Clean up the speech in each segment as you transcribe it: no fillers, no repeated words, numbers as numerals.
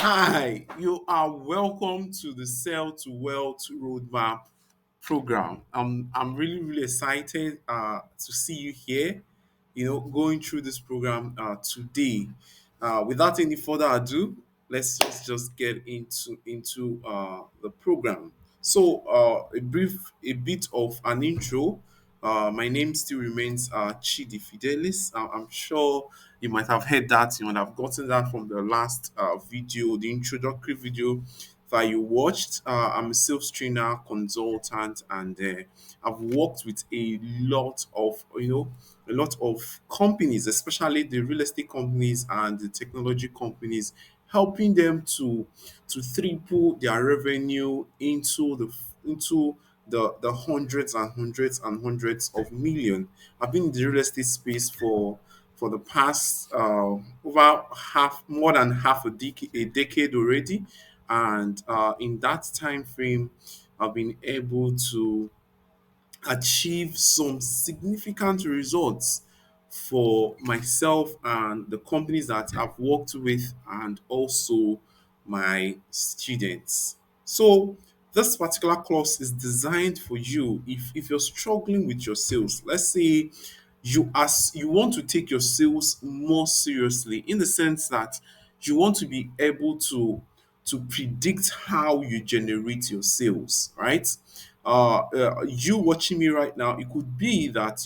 Hi, you are welcome to the Sell to Wealth Roadmap program. I'm really excited to see you here. Going through this program today. Without any further ado, let's just get into the program. So, a bit of an intro. My name still remains Chidi Fidelis. I'm sure you might have heard that. You might have gotten that from the last video, the introductory video that you watched. I'm a sales trainer, consultant, and I've worked with a lot of companies, especially the real estate companies and the technology companies, helping them to triple their revenue into the hundreds of million. I've been in the real estate space for the past over half more than half a decade already, and in that time frame I've been able to achieve some significant results for myself and the companies that I've worked with, and also my students. So this particular course is designed for you if you're struggling with your sales. Let's say you want to take your sales more seriously, in the sense that you want to be able to predict how you generate your sales, right? You watching me right now, it could be that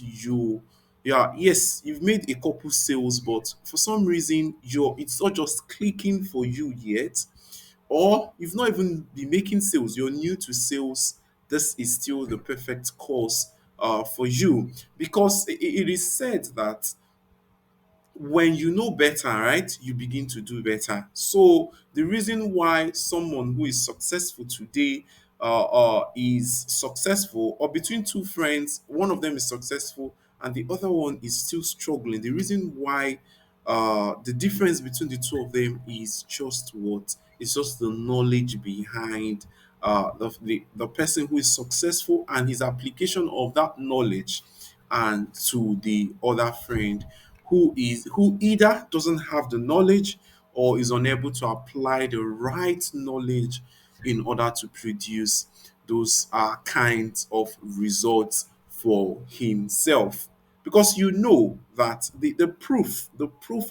yeah, yes, you've made a couple sales, but for some reason it's not just clicking for you yet, or you've not even been making sales, you're new to sales. This is still the perfect course for you, because it is said that when you know better, right, you begin to do better. So the reason why someone who is successful today is successful, or between two friends, one of them is successful and the other one is still struggling, the reason why the difference between the two of them is just what? It's just the knowledge behind the person who is successful and his application of that knowledge, and to the other friend who either doesn't have the knowledge or is unable to apply the right knowledge in order to produce those kinds of results for himself. Because you know that the proof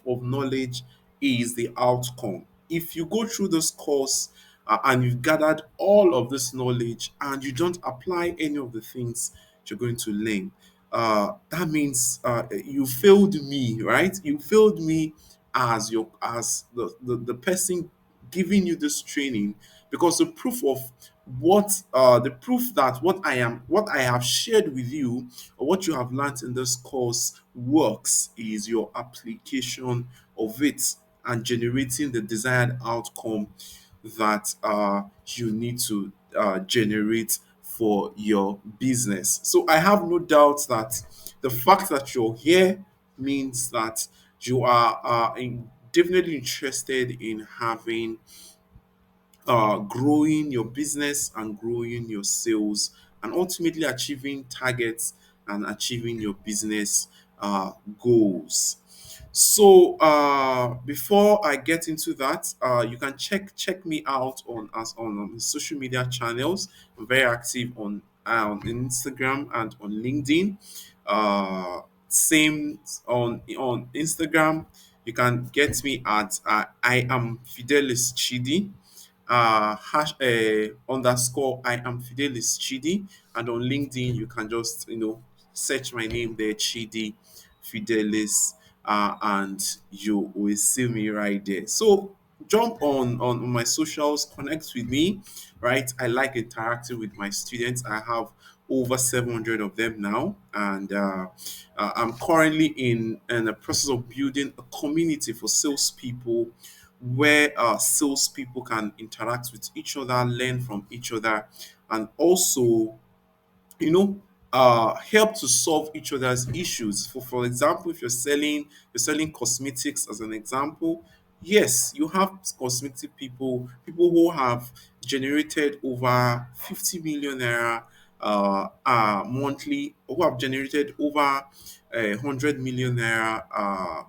of knowledge is the outcome. If you go through this course and you've gathered all of this knowledge and you don't apply any of the things you're going to learn, that means you failed me, right? You failed me as the person giving you this training, because the proof that what I have shared with you, or what you have learned in this course works, is your application of it and generating the desired outcome that you need to generate for your business. So I have no doubt that the fact that you're here means that you are definitely interested in having growing your business and growing your sales, and ultimately achieving targets and achieving your business goals. So before I get into that, you can check me out on social media channels. I'm very active on Instagram and on LinkedIn. Same on Instagram. You can get me at I am Fidelis Chidi, hash underscore I am Fidelis Chidi, and on LinkedIn you can just search my name there, Chidi Fidelis, and you will see me right there. So jump on my socials, connect with me, right? I like interacting with my students. I have over 700 of them now, and I'm currently in the process of building a community for salespeople, where salespeople can interact with each other, learn from each other, and also you know help to solve each other's issues. For example, if you're selling cosmetics as an example, yes, you have cosmetic people who have generated over 50 million naira monthly, or who have generated over 100 million naira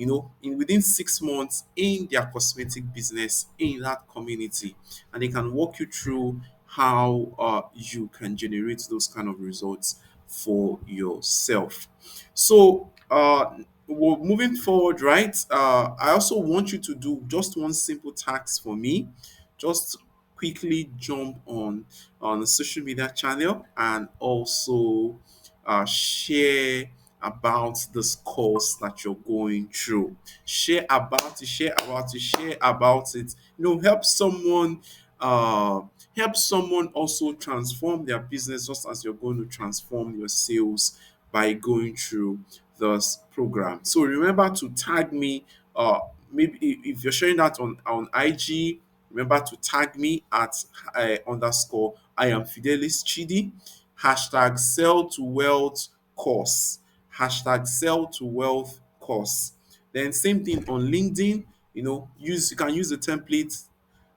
in within 6 months in their cosmetic business in that community, and they can walk you through how you can generate those kind of results for yourself. So well, moving forward, right? I also want you to do just one simple task for me. Just quickly jump on the social media channel and also share about this course that you're going through. Share about it, share about it, share about it. Help someone uh help someone also transform their business just as you're going to transform your sales by going through this program. So remember to tag me. Maybe if you're sharing that on IG, remember to tag me at underscore I am Fidelis Chidi, hashtag sell to wealth course, hashtag sell to wealth course. Then same thing on LinkedIn. You can use the template,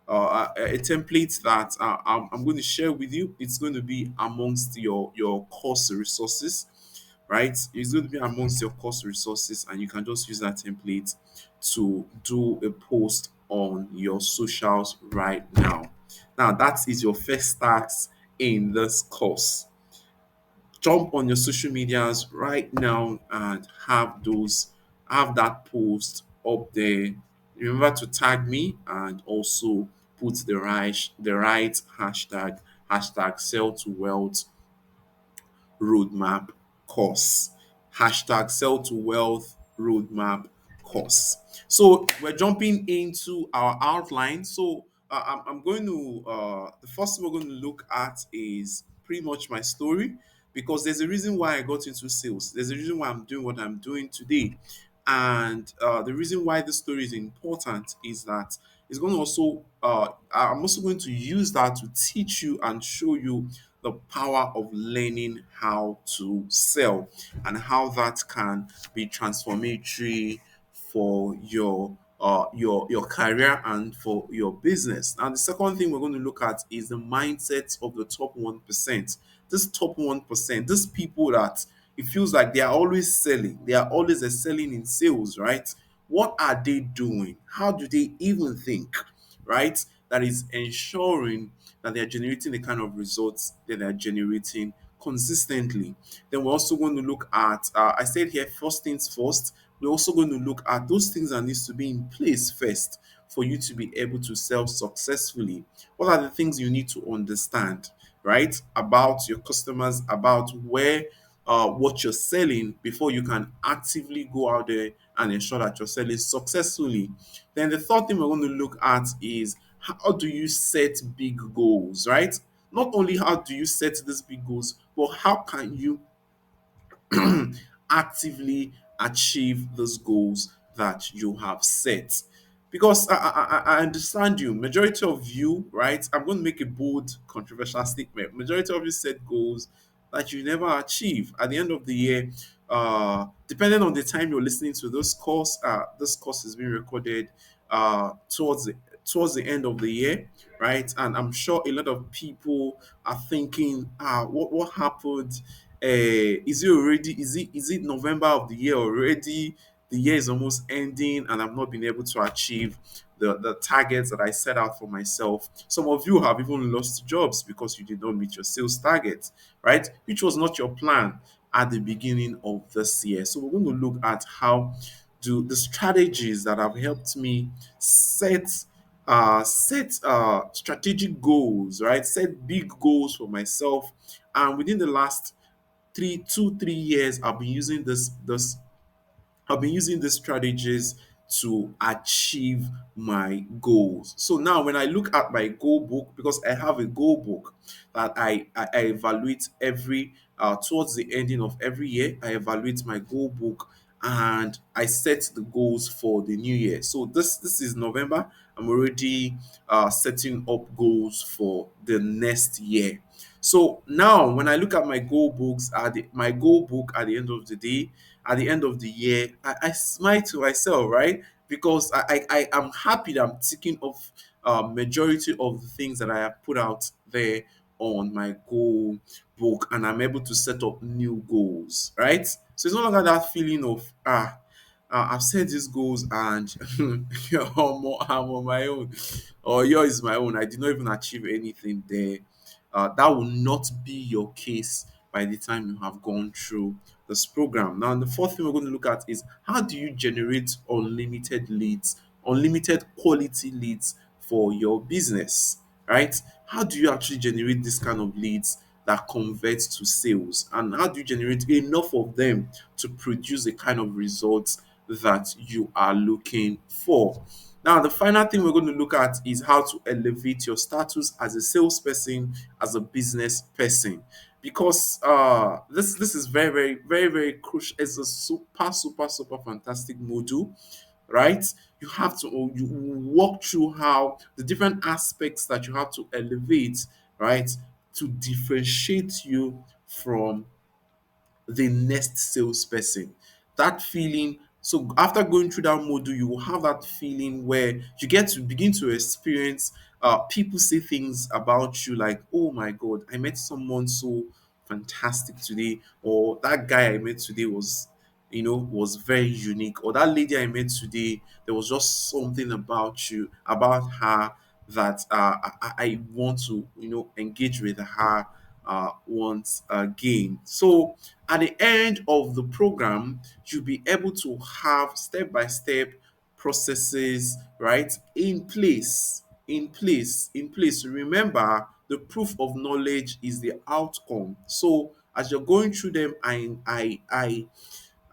a template that I'm going to share with you. It's going to be amongst your course resources, right? It's going to be amongst your course resources, and you can just use that template to do a post on your socials right now. Now, that is your first task in this course. Jump on your social medias right now and have that post up there. Remember to tag me and also put the right hashtag sell to wealth roadmap course. Hashtag sell to wealth roadmap course. So we're jumping into our outline. So I'm going to, the first thing we're going to look at is pretty much my story, because there's a reason why I got into sales. There's a reason why I'm doing what I'm doing today. And the reason why this story is important is that it's going to also, I'm also going to use that to teach you and show you the power of learning how to sell and how that can be transformatory for your career and for your business. And the second thing we're going to look at is the mindset of the top 1%. This top 1%, these people that it feels like they are always selling, they are always excelling in sales, right? What are they doing? How do they even think, right? That is ensuring that they're generating the kind of results that they're generating consistently. Then we're also going to look at, I said here, first things first. We're also going to look at those things that needs to be in place first for you to be able to sell successfully. What are the things you need to understand, right, about your customers, about where what you're selling before you can actively go out there and ensure that you're selling successfully. Then the third thing we're going to look at is how do you set big goals, right? Not only how do you set these big goals, but how can you actively achieve those goals that you have set. Because I understand you, majority of you, right? I'm going to make a bold, controversial statement. Majority of you set goals that you never achieve. At the end of the year, depending on the time you're listening to this course is being recorded towards the end of the year, right? And I'm sure a lot of people are thinking, what happened? Is it November of the year already? The year is almost ending, and I've not been able to achieve the targets that I set out for myself. Some of you have even lost jobs because you did not meet your sales targets, right? Which was not your plan at the beginning of this year. So we're going to look at how do the strategies that have helped me set strategic goals, right? Set big goals for myself. And within the last 3 years, I've been using these strategies to achieve my goals. So now, when I look at my goal book, because I have a goal book that I evaluate every towards the ending of every year, I evaluate my goal book and I set the goals for the new year. So this is November. I'm already setting up goals for the next year. So now, when I look at my my goal book at the end of the day, at the end of the year, I smile to myself, right? Because I am happy that I'm ticking off majority of the things that I have put out there on my goal book, and I'm able to set up new goals, right? So it's no longer that feeling of I've set these goals and I'm on my own, or yours is my own. I did not even achieve anything there. That will not be your case by the time you have gone through this program. Now, the fourth thing we're going to look at is how do you generate unlimited leads, unlimited quality leads for your business, right? How do you actually generate this kind of leads that converts to sales, and how do you generate enough of them to produce the kind of results that you are looking for? Now, the final thing we're going to look at is how to elevate your status as a salesperson, as a business person, because this is very crucial. It's a super fantastic module, right? You have to you walk through how the different aspects that you have to elevate, right, to differentiate you from the next salesperson. That feeling. So after going through that module, you will have that feeling where you get to begin to experience people say things about you like, "Oh my God, I met someone so fantastic today," or "That guy I met today was, was very unique," or "That lady I met today, there was just something about you, about her that I want to, engage with her once again." So at the end of the program, you'll be able to have step by step processes, right, in place. Remember, the proof of knowledge is the outcome. So as you're going through them, I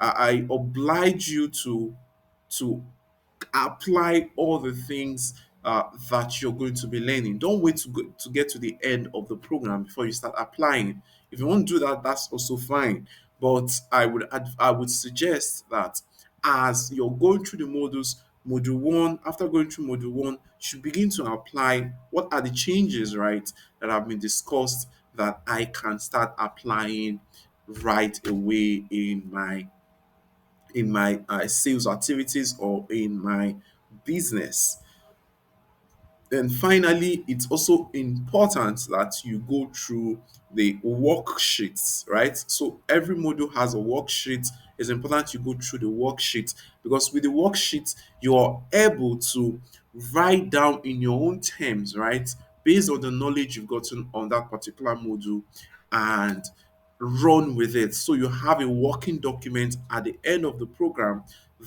oblige you to apply all the things that you're going to be learning. Don't wait to get to the end of the program before you start applying. If you want to do that, that's also fine. But I would suggest that as you're going through the modules, module one, after going through module one, you should begin to apply what are the changes, right, that have been discussed that I can start applying right away in my sales activities or in my business. Then finally, it's also important that you go through the worksheets, right? So every module has a worksheet. It's important you go through the worksheet because with the worksheet, you are able to write down in your own terms, right? Based on the knowledge you've gotten on that particular module and run with it. So you have a working document at the end of the program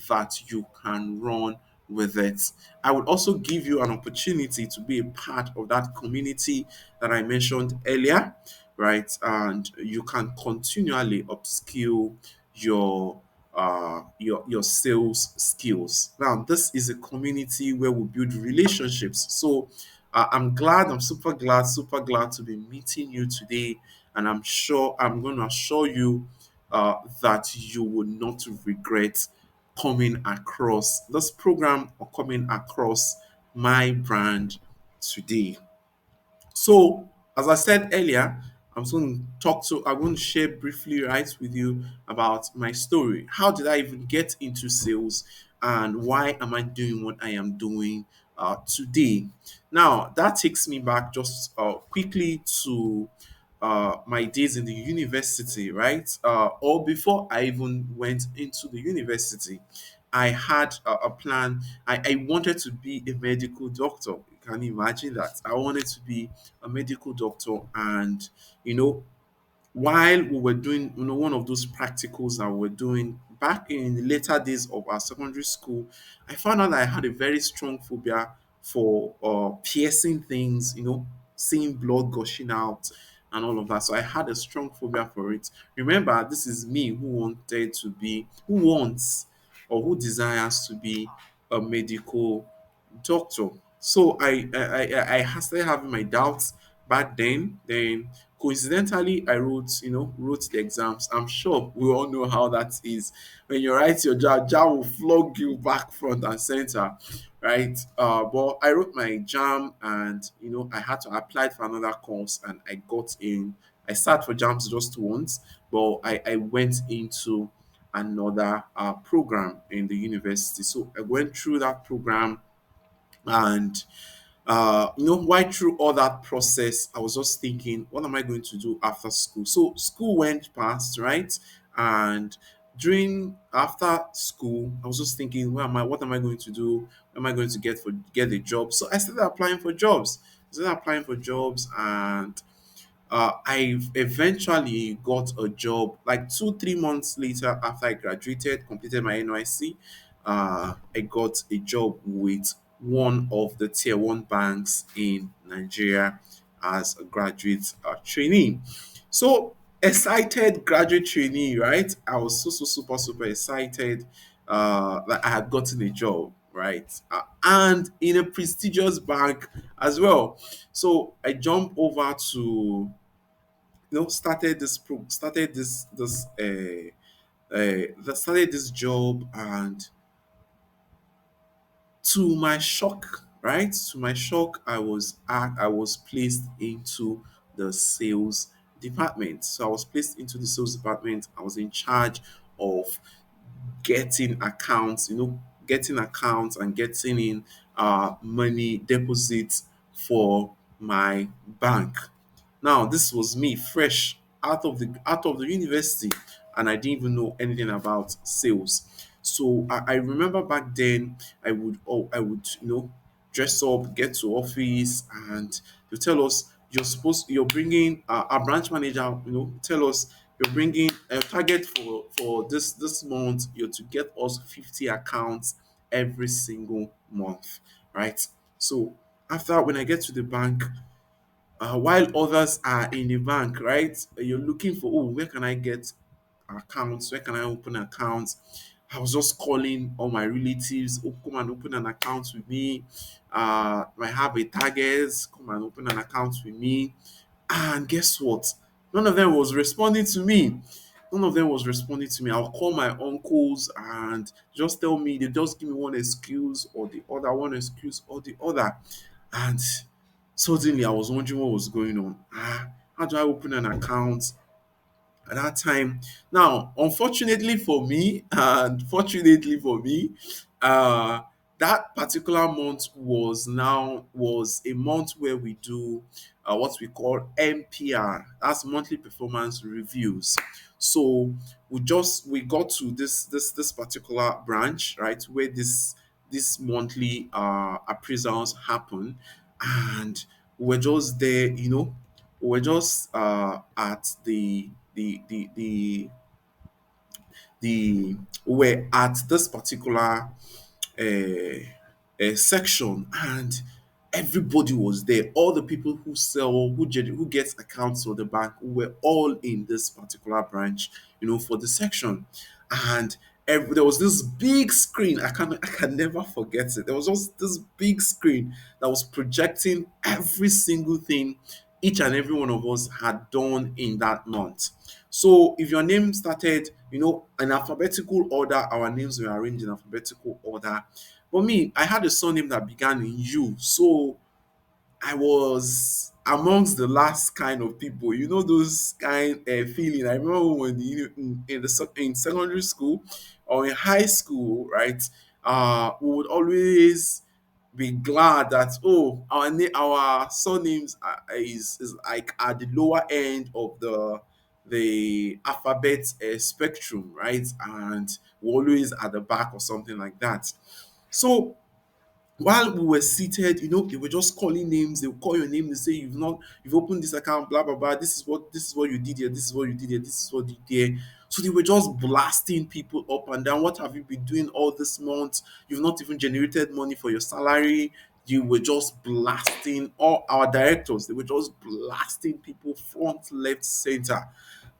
that you can run with it. I would also give you an opportunity to be a part of that community that I mentioned earlier, right? And you can continually upskill your your sales skills. Now, this is a community where we build relationships. So super glad to be meeting you today, and I'm sure I'm going to assure you that you will not regret coming across this program or coming across my brand today. So, as I said earlier, I'm going to share briefly, right, with you about my story. How did I even get into sales and why am I doing what I am doing today? Now, that takes me back just quickly to my days in the university, right? Or before I even went into the university, I had a plan. I wanted to be a medical doctor. Can you imagine that? I wanted to be a medical doctor, and you know, while we were doing, one of those practicals that we were doing back in the later days of our secondary school, I found out that I had a very strong phobia for piercing things, seeing blood gushing out and all of that. So I had a strong phobia for it. Remember, this is me who wants or who desires to be a medical doctor. So I started having my doubts back then. Then coincidentally, I wrote the exams. I'm sure we all know how that is. When you write your JAM will flog you back front and center, right? But I wrote my JAM, and I had to apply for another course, and I got in. I sat for JAMs just once, but I went into another program in the university. So I went through that program, and right through all that process, I was just thinking, what am I going to do after school? So school went past, right? And during after school, I was just thinking, where am I? What am I going to do? Where am I going to get a job? So I started applying for jobs. And I eventually got a job like 2 3 months later after I graduated, completed my NYC. I got a job with one of the tier one banks in Nigeria as a graduate trainee. So excited graduate trainee, right? I was so super excited that I had gotten a job, right? And in a prestigious bank as well. So I jumped over to started this job, and to my shock, right? To my shock, I was placed into the sales department. So I was placed into the sales department. I was in charge of getting accounts and getting in money deposits for my bank. Now, this was me fresh out of the university, and I didn't even know anything about sales. So I remember back then I would dress up, get to office, and they tell us you're bringing our branch manager, tell us you're bringing a target for this month. You're to get us 50 accounts every single month, right? So after, when I get to the bank, while others are in the bank, right? You're looking for, oh, where can I get accounts? Where can I open accounts? I was just calling all my relatives, oh, come and open an account with me. I have a target, come and open an account with me. And guess what? None of them was responding to me. None of them was responding to me. I'll call my uncles and just tell me, they just give me one excuse or the other, one excuse or the other. And suddenly I was wondering what was going on. How do I open an account at that time? Now, unfortunately for me, and fortunately for me, uh, that particular month was a month where we do what we call MPR. That's monthly performance reviews. So we got to this particular branch, right, where this monthly appraisals happen, and we're just there, we're just at the we're at this particular section, and everybody was there. All the people who sell, who gets accounts for the bank, were all in this particular branch, for the section. And there was this big screen. I can never forget it. There was just this big screen that was projecting every single thing each and every one of us had done in that month. So if your name started, in alphabetical order, our names were arranged in alphabetical order. But me, I had a surname that began in U. So I was amongst the last kind of people. Those kind feeling. I remember when in secondary school or in high school, right? We would always be glad that, oh, our surnames is like at the lower end of the alphabet spectrum, right? And we're always at the back or something like that. So while we were seated, they were just calling names. They would call your name. They say, you've opened this account, blah blah blah. This is what you did here. This is what you did here. This is what you did here. So they were just blasting people up and down. What have you been doing all this month? You've not even generated money for your salary. You were just blasting all our directors. They were just blasting people front, left, center.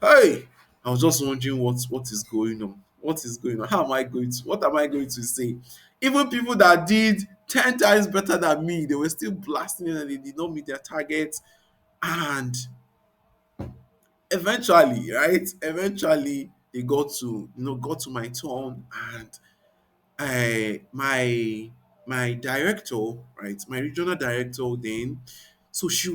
Hey, I was just wondering what is going on. What is going on? What am I going to say? Even people that did 10 times better than me, they were still blasting it and they did not meet their targets. And eventually they got to my turn, and my director, right, my regional director then. So she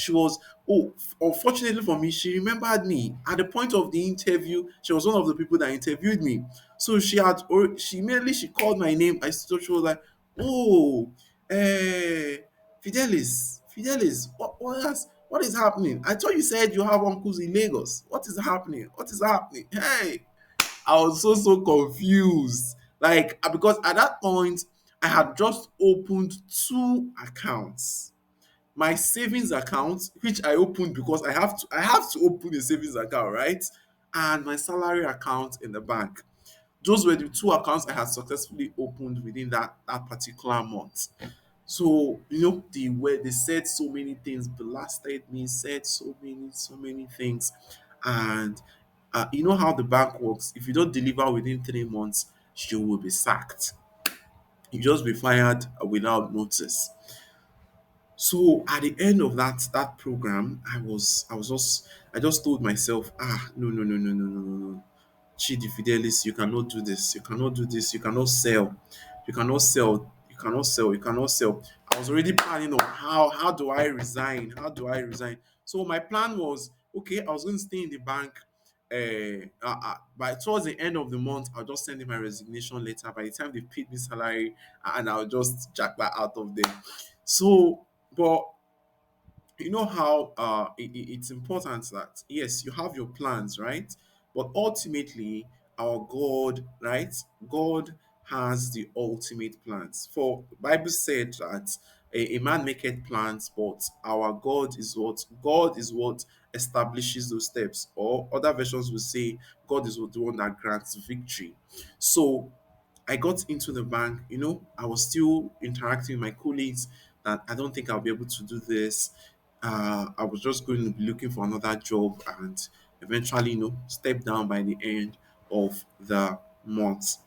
was, oh, unfortunately for me, she remembered me at the point of the interview. She was one of the people that interviewed me. So she immediately she called my name. She was like, oh, Fidelis, what is happening? I thought you said you have uncles in Lagos. What is happening? Hey, I was so confused. Like because at that point I had just opened two accounts. My savings account, which I opened because I have to open a savings account, right? And my salary account in the bank. Those were the two accounts I had successfully opened within that particular month. So, the way they said so many things, blasted me, said so many things. And you know how the bank works. If you don't deliver within 3 months, you will be sacked. You just be fired without notice. So at the end of that program, I just told myself, no, no, no, no, no, no, no, no. Chidi Fidelis, you cannot do this. You cannot do this. You cannot sell. You cannot sell. You cannot sell. You cannot sell. I was already planning on how do I resign? How do I resign? So my plan was, okay, I was going to stay in the bank. By towards the end of the month, I'll just send in my resignation letter. By the time they paid me salary, and I'll just jack that out of them. So, but you know how it's important that yes, you have your plans, right? But ultimately, our God, right? God has the ultimate plans. For Bible said that a man maketh plans, but our God is what establishes those steps. Or other versions will say God is the one that grants victory. So I got into the bank, I was still interacting with my colleagues that I don't think I'll be able to do this. I was just going to be looking for another job and eventually, step down by the end of the month.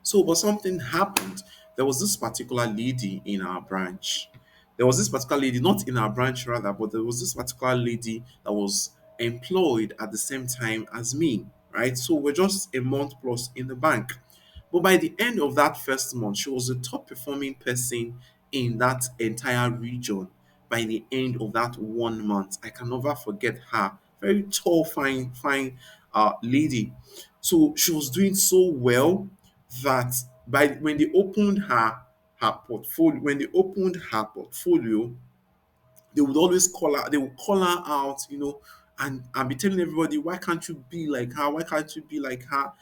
So, but something happened. There was this particular lady in our branch. There was this particular lady, not in our branch rather, but there was this particular lady that was employed at the same time as me, right? So we're just a month plus in the bank. But by the end of that first month, she was the top performing person in that entire region. By the end of that 1 month, I can never forget her. Very tall, fine lady. So she was doing so well that by when they opened her portfolio, they would always call her, they would call her out, and be telling everybody, why can't you be like her? Why can't you be like her?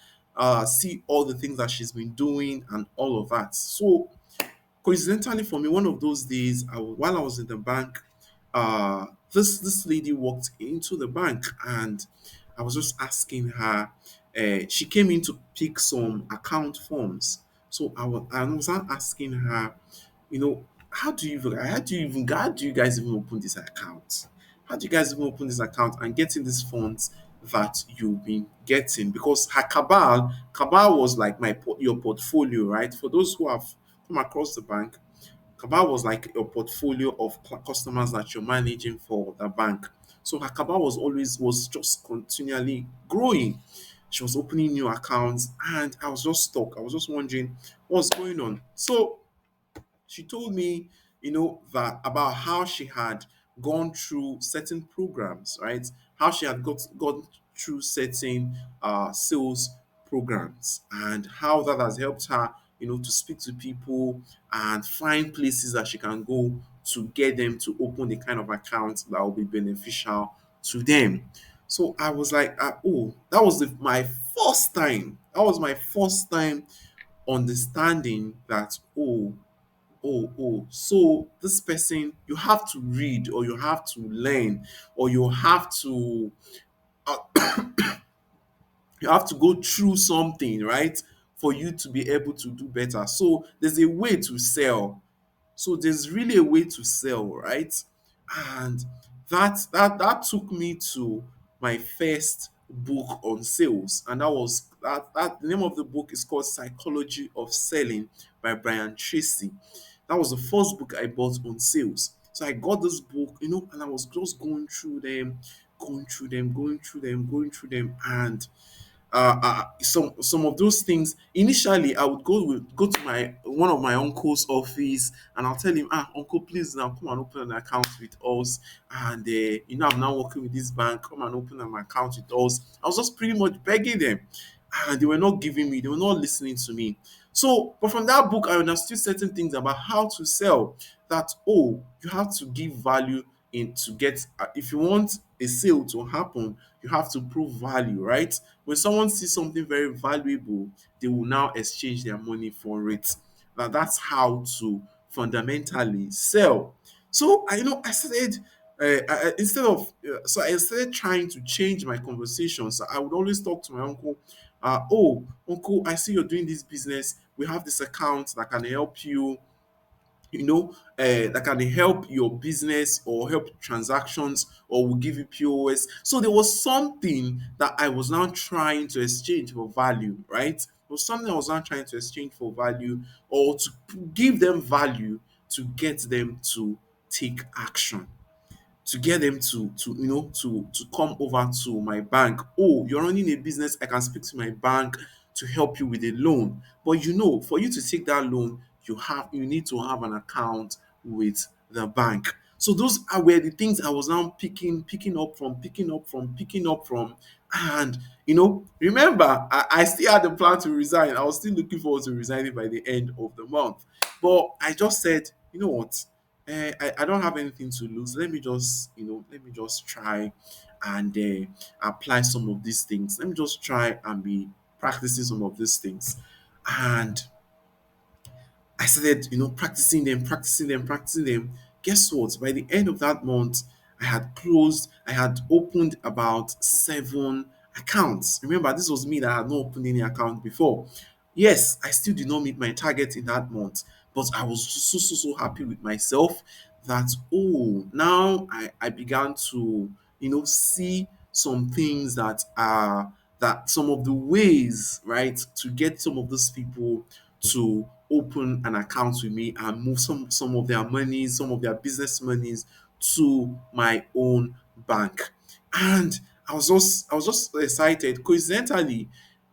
See all the things that she's been doing and all of that. So coincidentally for me, one of those days, while I was in the bank, this lady walked into the bank and I was just asking her. She came in to pick some account forms. So I was asking her, how do you guys even open this account? How do you guys even open this account and getting these funds that you've been getting? Because her cabal was like your portfolio, right? For those who have come across the bank, cabal was like your portfolio of customers that you're managing for the bank. So her cabal was just continually growing. She was opening new accounts, and I was just stuck. I was just wondering what's going on. So she told me, that about how she had gone through certain programs, right? How she had gone through certain sales programs and how that has helped her, to speak to people and find places that she can go to get them to open the kind of account that will be beneficial to them. So I was like, oh, that was my first time. That was my first time understanding that, so this person, you have to read or you have to learn or uh, you have to go through something, right, for you to be able to do better. So there's a way to sell. So there's really a way to sell, right? And that took me to my first book on sales, and that the name of the book is called Psychology of Selling by Brian Tracy. That was the first book I bought on sales. So I got this book, and I was just going through them, and some of those things. Initially I would go to my one of my uncle's office, and I'll tell him, uncle, please now come and open an account with us, and I'm now working with this bank, come and open an account with us. I was just pretty much begging them, and they were not listening to me. So but from that book I understood certain things about how to sell, that you have to give value in to get if you want a sale to happen, you have to prove value, right? When someone sees something very valuable, they will now exchange their money for it. Now that's how to fundamentally sell. So I started instead of so I started trying to change my conversations. I would always talk to my uncle. Oh, uncle, I see you're doing this business. We have this account that can help you, that can help your business or help transactions or will give you POS. So there was something that I was now trying to exchange for value, right? There was something I was now trying to exchange for value or to give them value to get them to take action, to get them to come over to my bank. Oh, you're running a business, I can speak to my bank to help you with a loan. But for you to take that loan, you need to have an account with the bank. So those are where the things I was now picking up from. And remember, I still had the plan to resign. I was still looking forward to resigning by the end of the month. But I just said, you know what? I don't have anything to lose. Let me just try and apply some of these things. Let me just try and be practicing some of these things. And I started, practicing them. Guess what? By the end of that month, I had opened about 7 accounts. Remember, this was me that had not opened any account before. Yes, I still did not meet my target in that month, but I was so happy with myself that, oh, now I began to, see some things that some of the ways, right, to get some of those people to open an account with me and move some of their monies, some of their business monies to my own bank. And I was just excited. Coincidentally,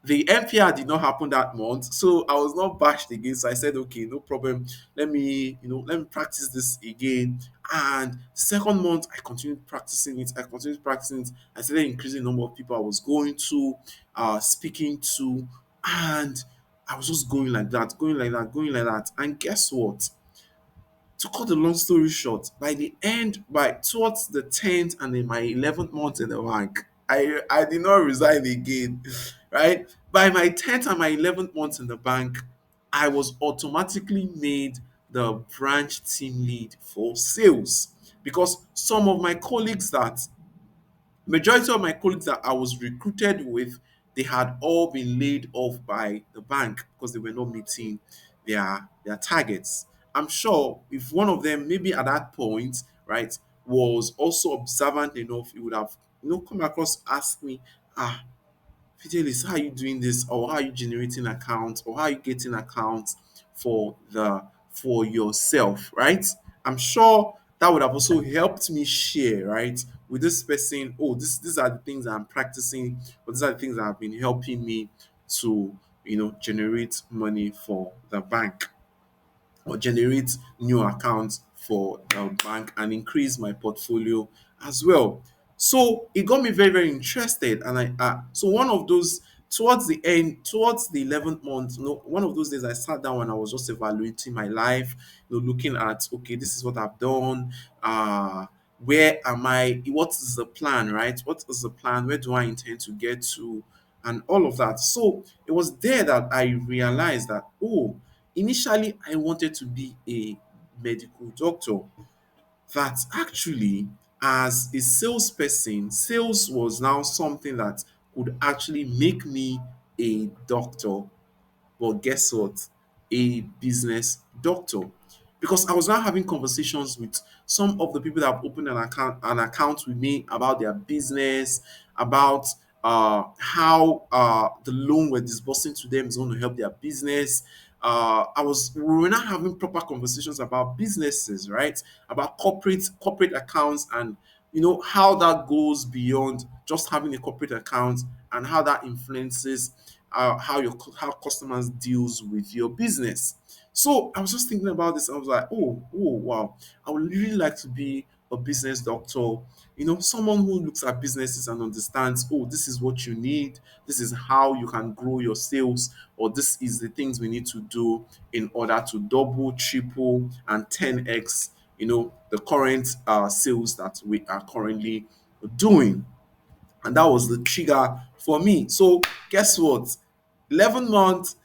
the MPR did not happen that month, so I was not bashed again. So I said, okay, no problem. Let me practice this again. And second month, I continued practicing it. I started increasing the number of people I was going to, speaking to, and I was just going like that, going like that, going like that. And guess what? To cut the long story short, by towards the 10th and in my 11th month in the bank, I did not resign again, right? By my 10th and my 11th month in the bank, I was automatically made the branch team lead for sales because some of my colleagues that majority of my colleagues that I was recruited with, they had all been laid off by the bank because they were not meeting their targets. I'm sure if one of them, maybe at that point, right, was also observant enough, he would have, come across, ask me, Fidelis, how are you doing this, or how are you generating accounts, or how are you getting accounts for yourself, right? I'm sure that would have also helped me share, right, with this person. Oh, these are the things that I'm practicing, or these are the things that have been helping me to generate money for the bank or generate new accounts for the bank and increase my portfolio as well. So it got me very, very interested. And so one of those towards the 11th month, one of those days I sat down and I was just evaluating my life, looking at, okay, this is what I've done. Where am I? What is the plan, right? What is the plan? Where do I intend to get to? And all of that. So it was there that I realized that, oh, initially, I wanted to be a medical doctor. That actually, as a salesperson, sales was now something that could actually make me a doctor. But guess what? A business doctor. Because I was now having conversations with some of the people that have opened an account with me about their business, about how the loan we're disbursing to them is going to help their business. We were not having proper conversations about businesses, right? About corporate accounts and how that goes beyond just having a corporate account and how that influences how customers deals with your business. So I was just thinking about this. I was like, oh, wow! I would really like to be a business doctor. Someone who looks at businesses and understands, oh, this is what you need. This is how you can grow your sales, or this is the things we need to do in order to double, triple, and 10x, the current sales that we are currently doing. And that was the trigger for me. So guess what? 11 months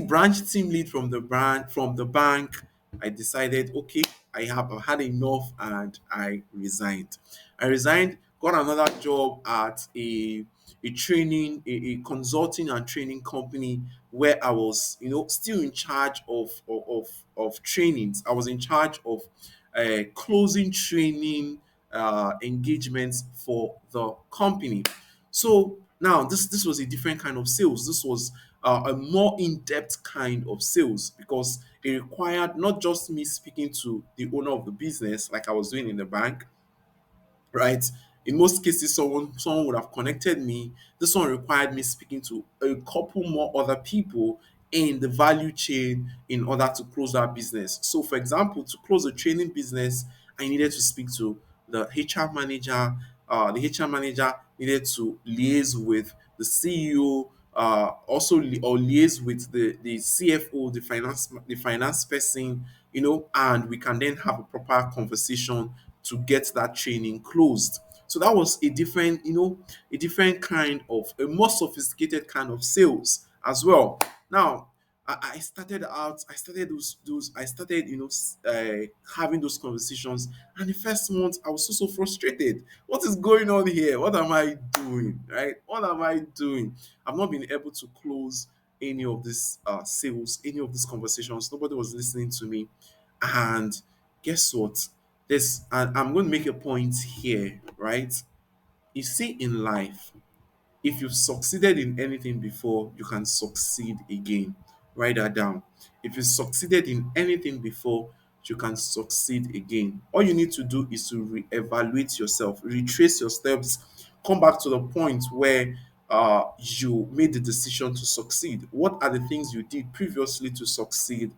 branch team lead from the bank. I decided, okay, I've had enough, and I resigned. I resigned, got another job at a training, a consulting and training company, where I was, still in charge of trainings. I was in charge of closing training engagements for the company. So now this was a different kind of sales. This was a more in-depth kind of sales, because it required not just me speaking to the owner of the business like I was doing in the bank, right? In most cases, someone would have connected me. This one required me speaking to a couple more other people in the value chain in order to close that business. So, for example, to close a training business, I needed to speak to the HR manager. The HR manager needed to liaise with the CEO, also or liaise with the CFO, the finance person, and we can then have a proper conversation to get that training closed. So that was a different kind of, a more sophisticated kind of sales as well. Now, I started out, I started, having those conversations. And the first month, I was so frustrated. What is going on here? What am I doing? Right? What am I doing? I've not been able to close any of these sales, any of these conversations. Nobody was listening to me. And guess what? And I'm going to make a point here, right? You see, in life, if you've succeeded in anything before, you can succeed again. Write that down. If you succeeded in anything before, you can succeed again. All you need to do is to re-evaluate yourself, retrace your steps, come back to the point where you made the decision to succeed. What are the things you did previously to succeed?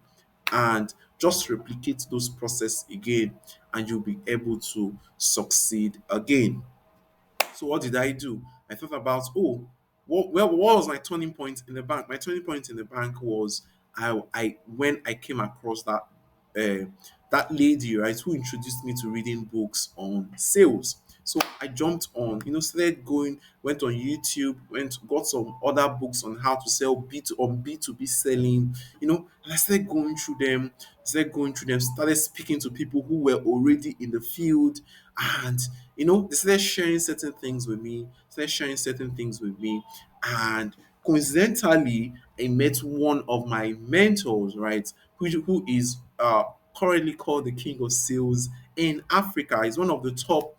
And just replicate those process again, and you'll be able to succeed again. So what did I do? I thought about, what was my turning point in the bank? My turning point in the bank was, I when I came across that lady, right, who introduced me to reading books on sales. So I jumped on, started going, went on YouTube, got some other books on how to sell B2B selling, and I started going through them, started speaking to people who were already in the field, and they started sharing certain things with me, and coincidentally, I met one of my mentors, right, who is currently called the king of sales in Africa. He's one of the top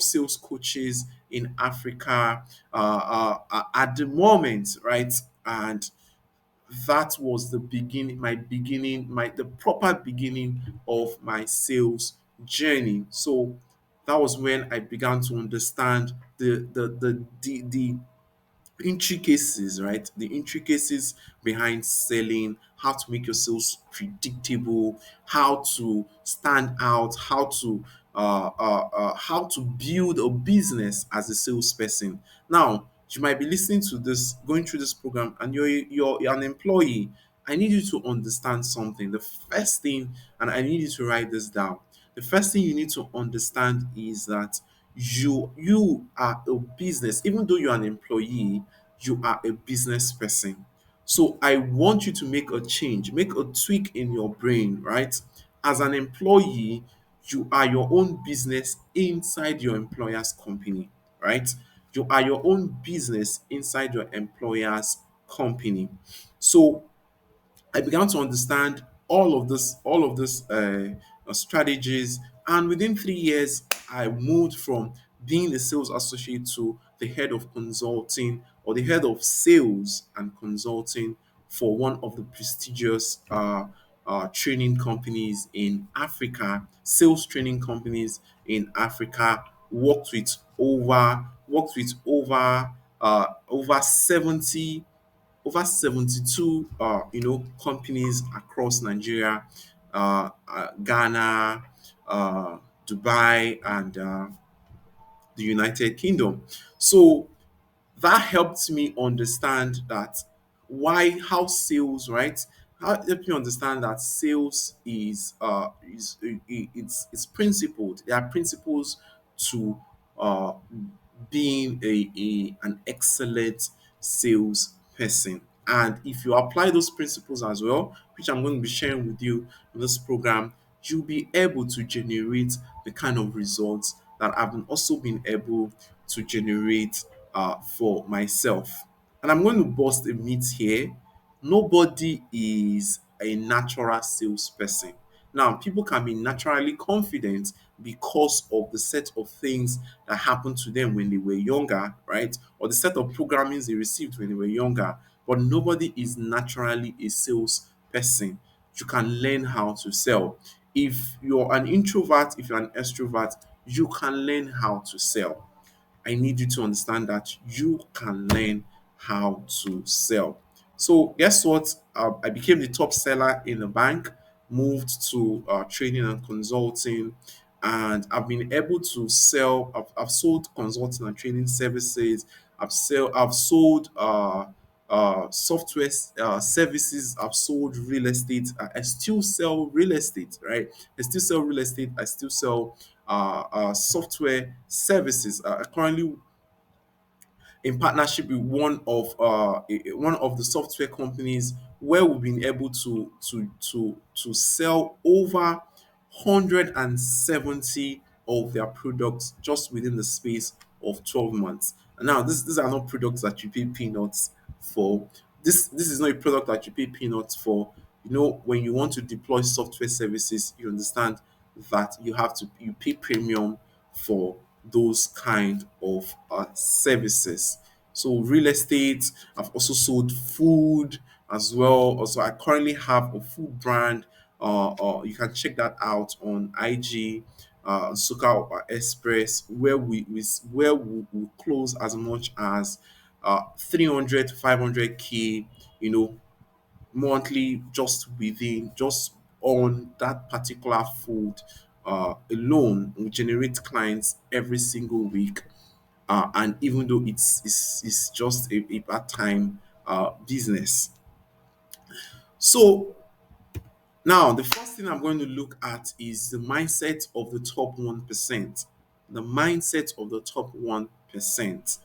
sales coaches in Africa at the moment, right? And that was the proper beginning of my sales journey. So that was when I began to understand the intricacies, right? The intricacies behind selling, how to make your sales predictable, how to stand out, how to build a business as a salesperson. Now, you might be listening to this, going through this program, and you're an employee. I need you to understand something. The first thing, and I need you to write this down. The first thing you need to understand is that you are a business. Even though you're an employee, you are a business person. So I want you to make a change, make a tweak in your brain, right? As an employee, you are your own business inside your employer's company, right? You are your own business inside your employer's company. So I began to understand all of this strategies, and within 3 years, I moved from being a sales associate to the head of consulting, or the head of sales and consulting for one of the prestigious training companies in Africa, sales training companies in Africa. Worked with over 72 companies across Nigeria, Ghana, Dubai, and the United Kingdom. So that helped me understand that how sales, right? help you understand that sales it's principled. There are principles to uh, being an excellent sales person. And if you apply those principles as well, which I'm going to be sharing with you in this program, you'll be able to generate the kind of results that I've also been able to generate for myself. And I'm going to bust a myth here. Nobody is a natural salesperson. Now, people can be naturally confident because of the set of things that happened to them when they were younger, right? Or the set of programmings they received when they were younger. But nobody is naturally a salesperson. You can learn how to sell. If you're an introvert, if you're an extrovert, you can learn how to sell. I need you to understand that you can learn how to sell. So, guess what? I became the top seller in the bank, moved to training and consulting, and I've been able to sell. I've sold consulting and training services. I've sold software services. I've sold real estate. I still sell real estate, right? I still sell real estate. I still sell software services. Currently in partnership with one of the software companies where we've been able to sell over 170 of their products just within the space of 12 months. And now these are not products that you pay peanuts for. This is not a product that you pay peanuts for. You know, when you want to deploy software services, you understand that you pay premium for those kind of services. So real estate, I've also sold food as well. Also, I currently have a food brand. You can check that out on IG, Soka Express, where we close as much as 300 to 500K, you know, monthly just on that particular food alone. We generate clients every single week, and even though it's just a part-time business. So now, the first thing I'm going to look at is the mindset of the top 1%. The mindset of the top 1%.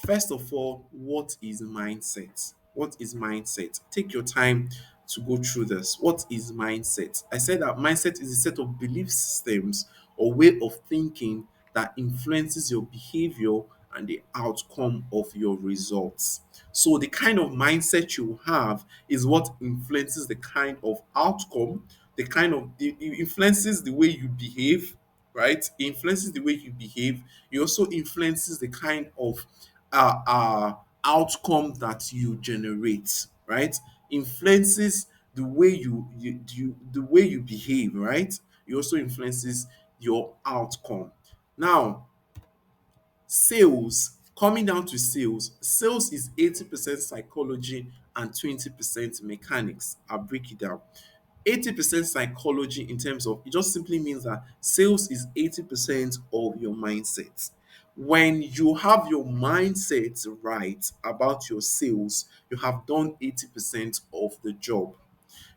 First of all, what is mindset? What is mindset? Take your time to go through this. What is mindset? I said that mindset is a set of belief systems or way of thinking that influences your behavior and the outcome of your results. So the kind of mindset you have is what influences the kind of outcome, it influences the way you behave, right? It influences the way you behave. It also influences the kind of outcome that you generate, right? Influences the way the way you behave, right? It also influences your outcome. Now, sales, coming down to sales is 80% psychology and 20% mechanics. I'll break it down. 80% psychology in terms of it just simply means that sales is 80% of your mindset. When you have your mindset right about your sales, you have done 80% of the job,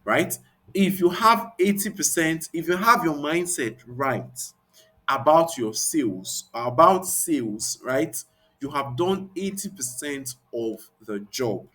right? If you have 80%, if you have your mindset right about sales, right? You have done 80% of the job.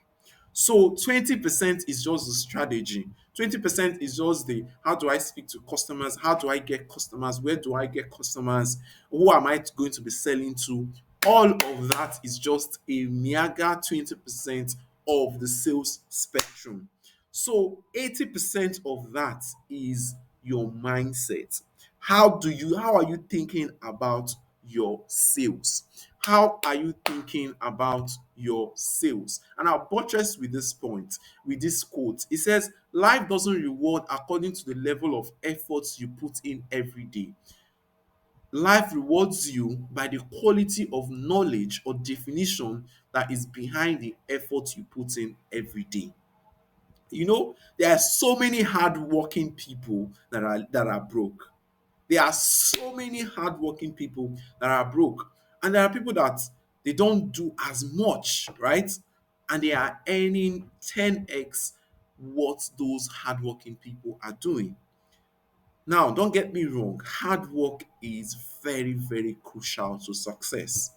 So 20% is just the strategy. 20% is just the how do I speak to customers? How do I get customers? Where do I get customers? Who am I going to be selling to? All of that is just a meager 20% of the sales spectrum. So 80% of that is your mindset. How are you thinking about your sales? How are you thinking about your sales? And I'll buttress with this point, with this quote. It says, life doesn't reward according to the level of efforts you put in every day. Life rewards you by the quality of knowledge or definition that is behind the effort you put in every day. You know, there are so many hardworking people that are broke. There are so many hardworking people that are broke, and there are people that they don't do as much, right? And they are earning 10x what those hardworking people are doing. Now, don't get me wrong, hard work is very, very crucial to success.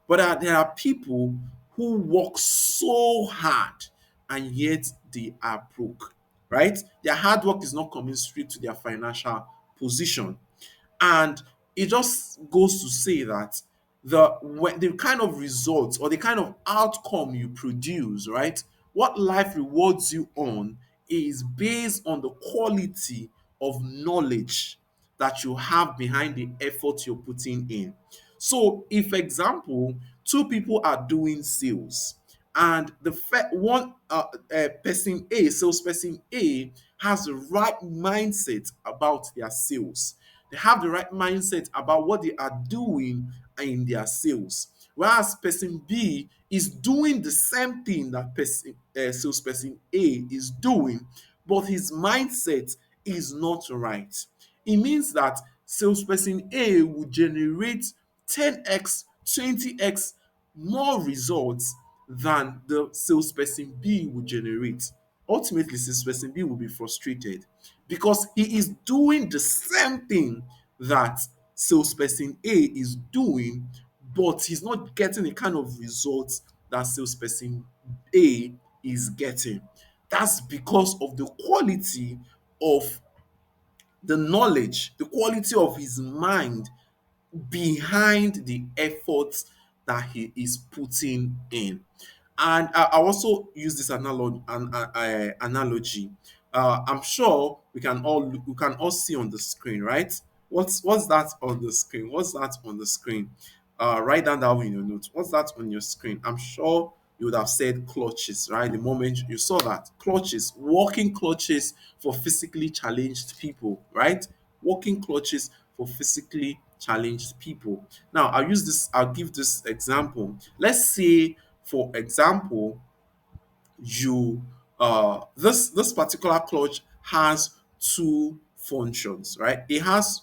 But there are people who work so hard and yet they are broke, right? Their hard work is not commensurate to their financial position. And it just goes to say that the kind of results or the kind of outcome you produce, right? What life rewards you on is based on the quality of knowledge that you have behind the effort you're putting in. So, if example, two people are doing sales, and one person A, salesperson A, has the right mindset about their sales. They have the right mindset about what they are doing in their sales. Whereas person B is doing the same thing that salesperson A is doing, but his mindset is not right. It means that salesperson A will generate 10x, 20x more results than the salesperson B will generate. Ultimately, salesperson B will be frustrated because he is doing the same thing that salesperson A is doing, but he's not getting the kind of results that salesperson A is getting. That's because of the quality of the knowledge, the quality of his mind behind the efforts that he is putting in. And I also use this analogy. I'm sure we can all see on the screen, right? What's that on the screen? What's that on the screen? Write down that in your notes. What's that on your screen? I'm sure you would have said clutches, right? The moment you saw that, clutches, walking clutches for physically challenged people, right? Walking clutches for physically challenged people. Now, I'll give this example. Let's say, for example, you this particular clutch has two functions, right? It has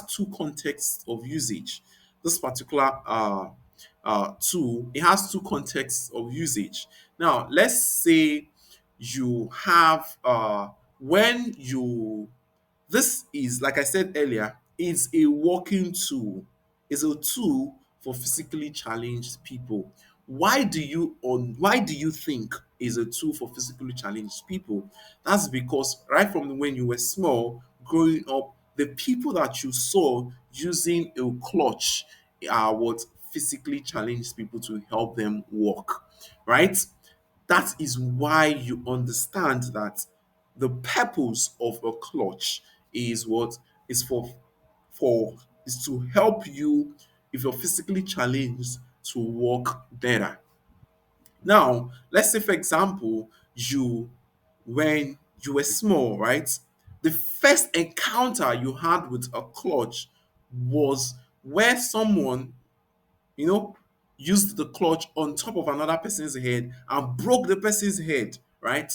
two contexts of usage. This particular tool, it has two contexts of usage. Now, let's say you have when you this is, like I said earlier, is a working tool. Is a tool for physically challenged people. Why do you think is a tool for physically challenged people? That's because right from when you were small, growing up, the people that you saw using a clutch are what physically challenged people to help them walk, right? That is why you understand that the purpose of a clutch is what is for is to help you if you're physically challenged to walk better. Now, let's say for example, when you were small, right? The first encounter you had with a clutch was where someone you know, used the clutch on top of another person's head and broke the person's head, right?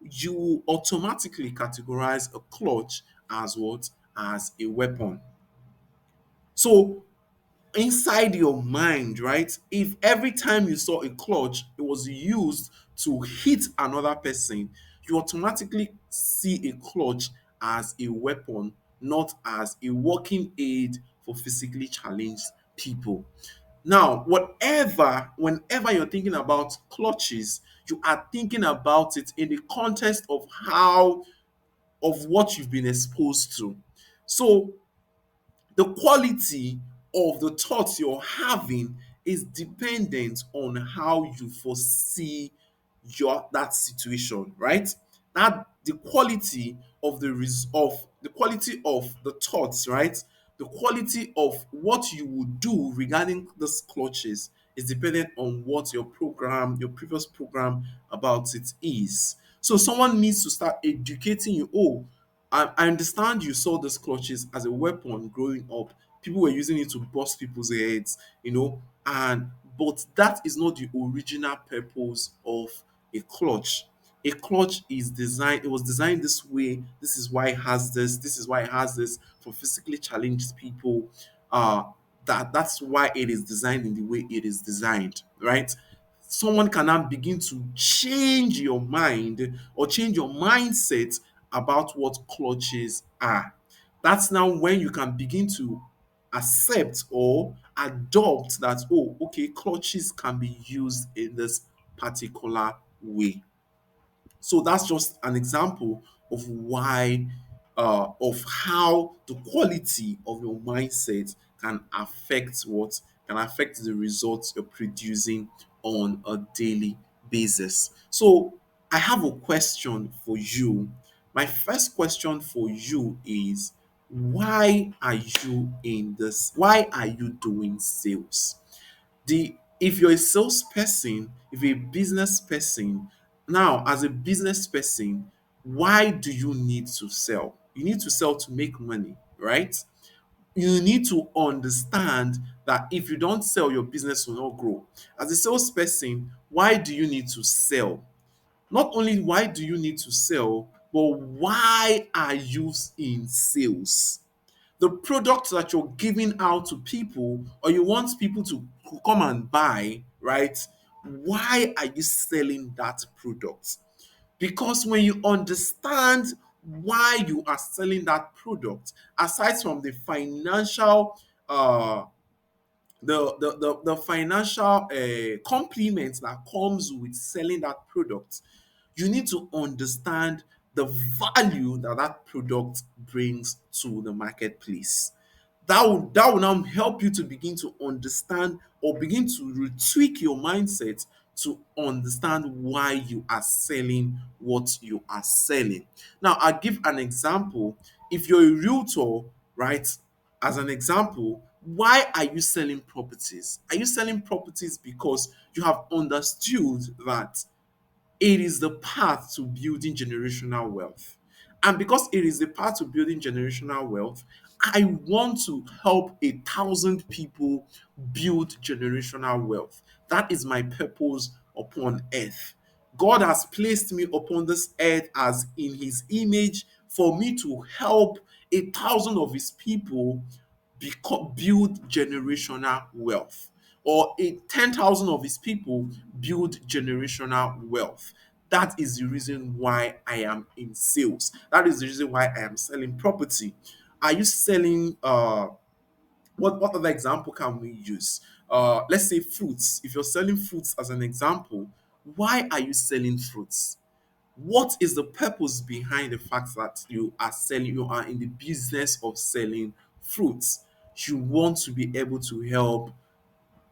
You automatically categorize a clutch as what? As a weapon. So inside your mind, right? If every time you saw a clutch, it was used to hit another person, you automatically see a clutch as a weapon, not as a working aid for physically challenged people. Now, whenever you're thinking about clutches, you are thinking about it in the context of what you've been exposed to. So the quality of the thoughts you're having is dependent on how you foresee that situation, right? That the quality of the quality of the thoughts, right? The quality of what you would do regarding these clutches is dependent on what your previous program about it is. So someone needs to start educating you. Oh, I understand you saw these clutches as a weapon growing up. People were using it to bust people's heads, and but that is not the original purpose of a clutch. A clutch is designed, it was designed this way. This is why it has this is why it has this for physically challenged people. That's why it is designed in the way it is designed, right? someone can now begin to change your mind or change your mindset about what clutches are. That's now when you can begin to accept or adopt that, oh, okay, clutches can be used in this particular way. So that's just an example of why, of how the quality of your mindset can affect what can affect the results you're producing on a daily basis. So I have a question for you. My first question for you is, why are you in this? Why are you doing sales? The If you're a salesperson, if you're a business person, now as a business person, why do you need to sell? You need to sell to make money, right? You need to understand that if you don't sell, your business will not grow. As a salesperson, why do you need to sell? Not only why do you need to sell, but why are you in sales? The product that you're giving out to people, or you want people to come and buy, right? Why are you selling that product? Because when you understand why you are selling that product, aside from the financial the financial complement that comes with selling that product, you need to understand the value that that product brings to the marketplace. That will now help you to begin to understand or begin to retweak your mindset to understand why you are selling what you are selling. Now, I'll give an example. If you're a realtor, right, as an example, why are you selling properties? Are you selling properties because you have understood that it is the path to building generational wealth? And because it is the path to building generational wealth, I want to help 1,000 people build generational wealth. That is my purpose upon earth. God has placed me upon this earth as in his image for me to help 1,000 of his people build generational wealth, or 10,000 of his people build generational wealth. That is the reason why I am in sales. That is the reason why I am selling property. Are you selling what other example can we use? Let's say fruits. If you're selling fruits as an example, why are you selling fruits? What is the purpose behind the fact that you are in the business of selling fruits? You want to be able to help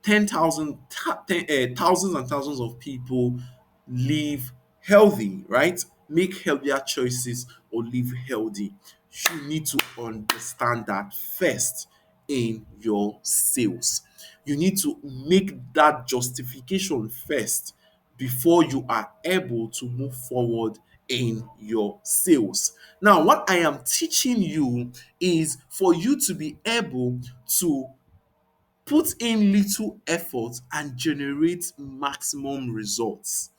thousands and thousands of people live healthy, right? Make healthier choices or live healthy. You need to understand that first in your sales. You need to make that justification first before you are able to move forward in your sales. Now, what I am teaching you is for you to be able to put in little effort and generate maximum results,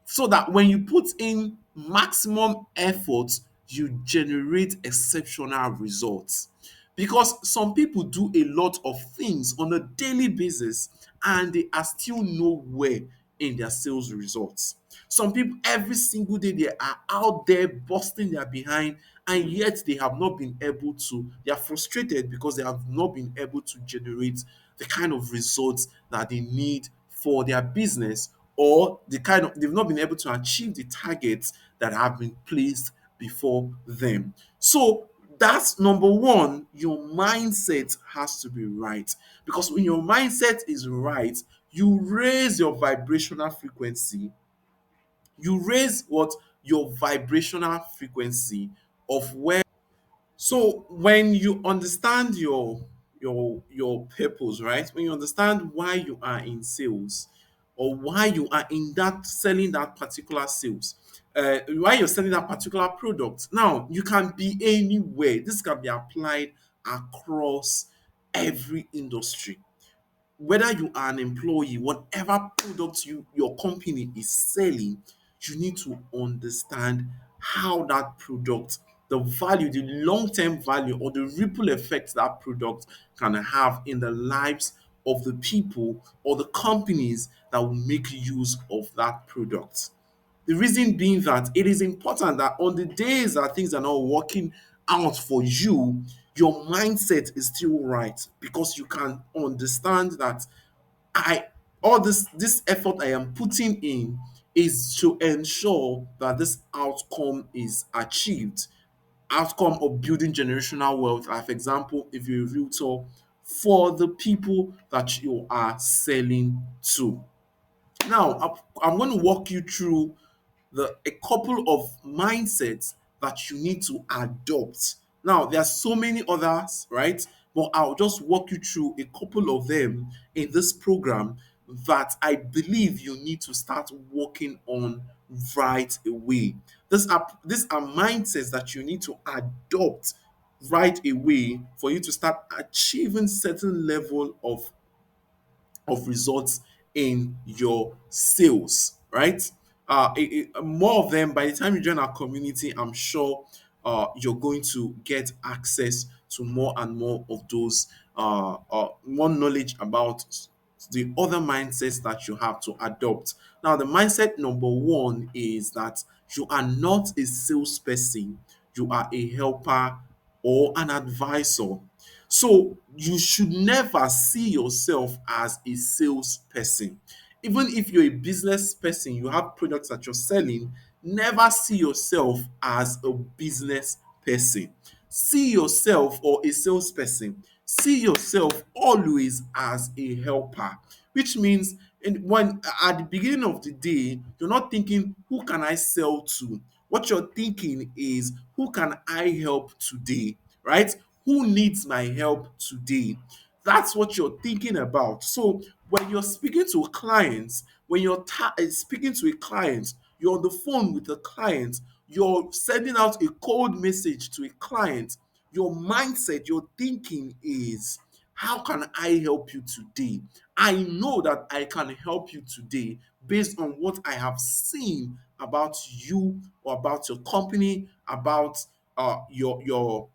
so that when you put in maximum effort, you generate exceptional results. Because some people do a lot of things on a daily basis and they are still nowhere in their sales results. Some people every single day they are out there busting their behind, and yet they have not been able to, they are frustrated because they have not been able to generate the kind of results that they need for their business, or they've not been able to achieve the targets that have been placed before them. So that's number one, your mindset has to be right. Because when your mindset is right, you raise your vibrational frequency. You raise what? Your vibrational frequency of where. So when you understand your purpose, right? When you understand why you are in sales, or why you are in that selling that particular sales, why you're selling that particular product. Now you can be anywhere. This can be applied across every industry, whether you are an employee, whatever product your company is selling, you need to understand how that product, the value, the long-term value or the ripple effect that product can have in the lives of the people or the companies that will make use of that product. The reason being that it is important that on the days that things are not working out for you, your mindset is still right, because you can understand that I all this effort I am putting in is to ensure that this outcome is achieved. Outcome of building generational wealth. Like, for example, if you're a realtor, for the people that you are selling to. Now, I'm going to walk you through a couple of mindsets that you need to adopt. Now, there are so many others, right? But I'll just walk you through a couple of them in this program that I believe you need to start working on right away. These are mindsets that you need to adopt right away for you to start achieving certain level of results in your sales, right? More of them by the time you join our community, I'm sure you're going to get access to more and more of those, more knowledge about the other mindsets that you have to adopt. Now, the mindset number one is that you are not a salesperson, you are a helper or an advisor. So you should never see yourself as a salesperson. Even if you're a business person, you have products that you're selling, never see yourself as a business person. See yourself, or a salesperson, see yourself always as a helper, which means when at the beginning of the day, you're not thinking, who can I sell to? What you're thinking is, who can I help today? Right? Who needs my help today? That's what you're thinking about. So when you're speaking to clients, when you're speaking to a client, you're on the phone with a client, you're sending out a cold message to a client, your mindset, your thinking is, how can I help you today? I know that I can help you today based on what I have seen about you, or about your company, about your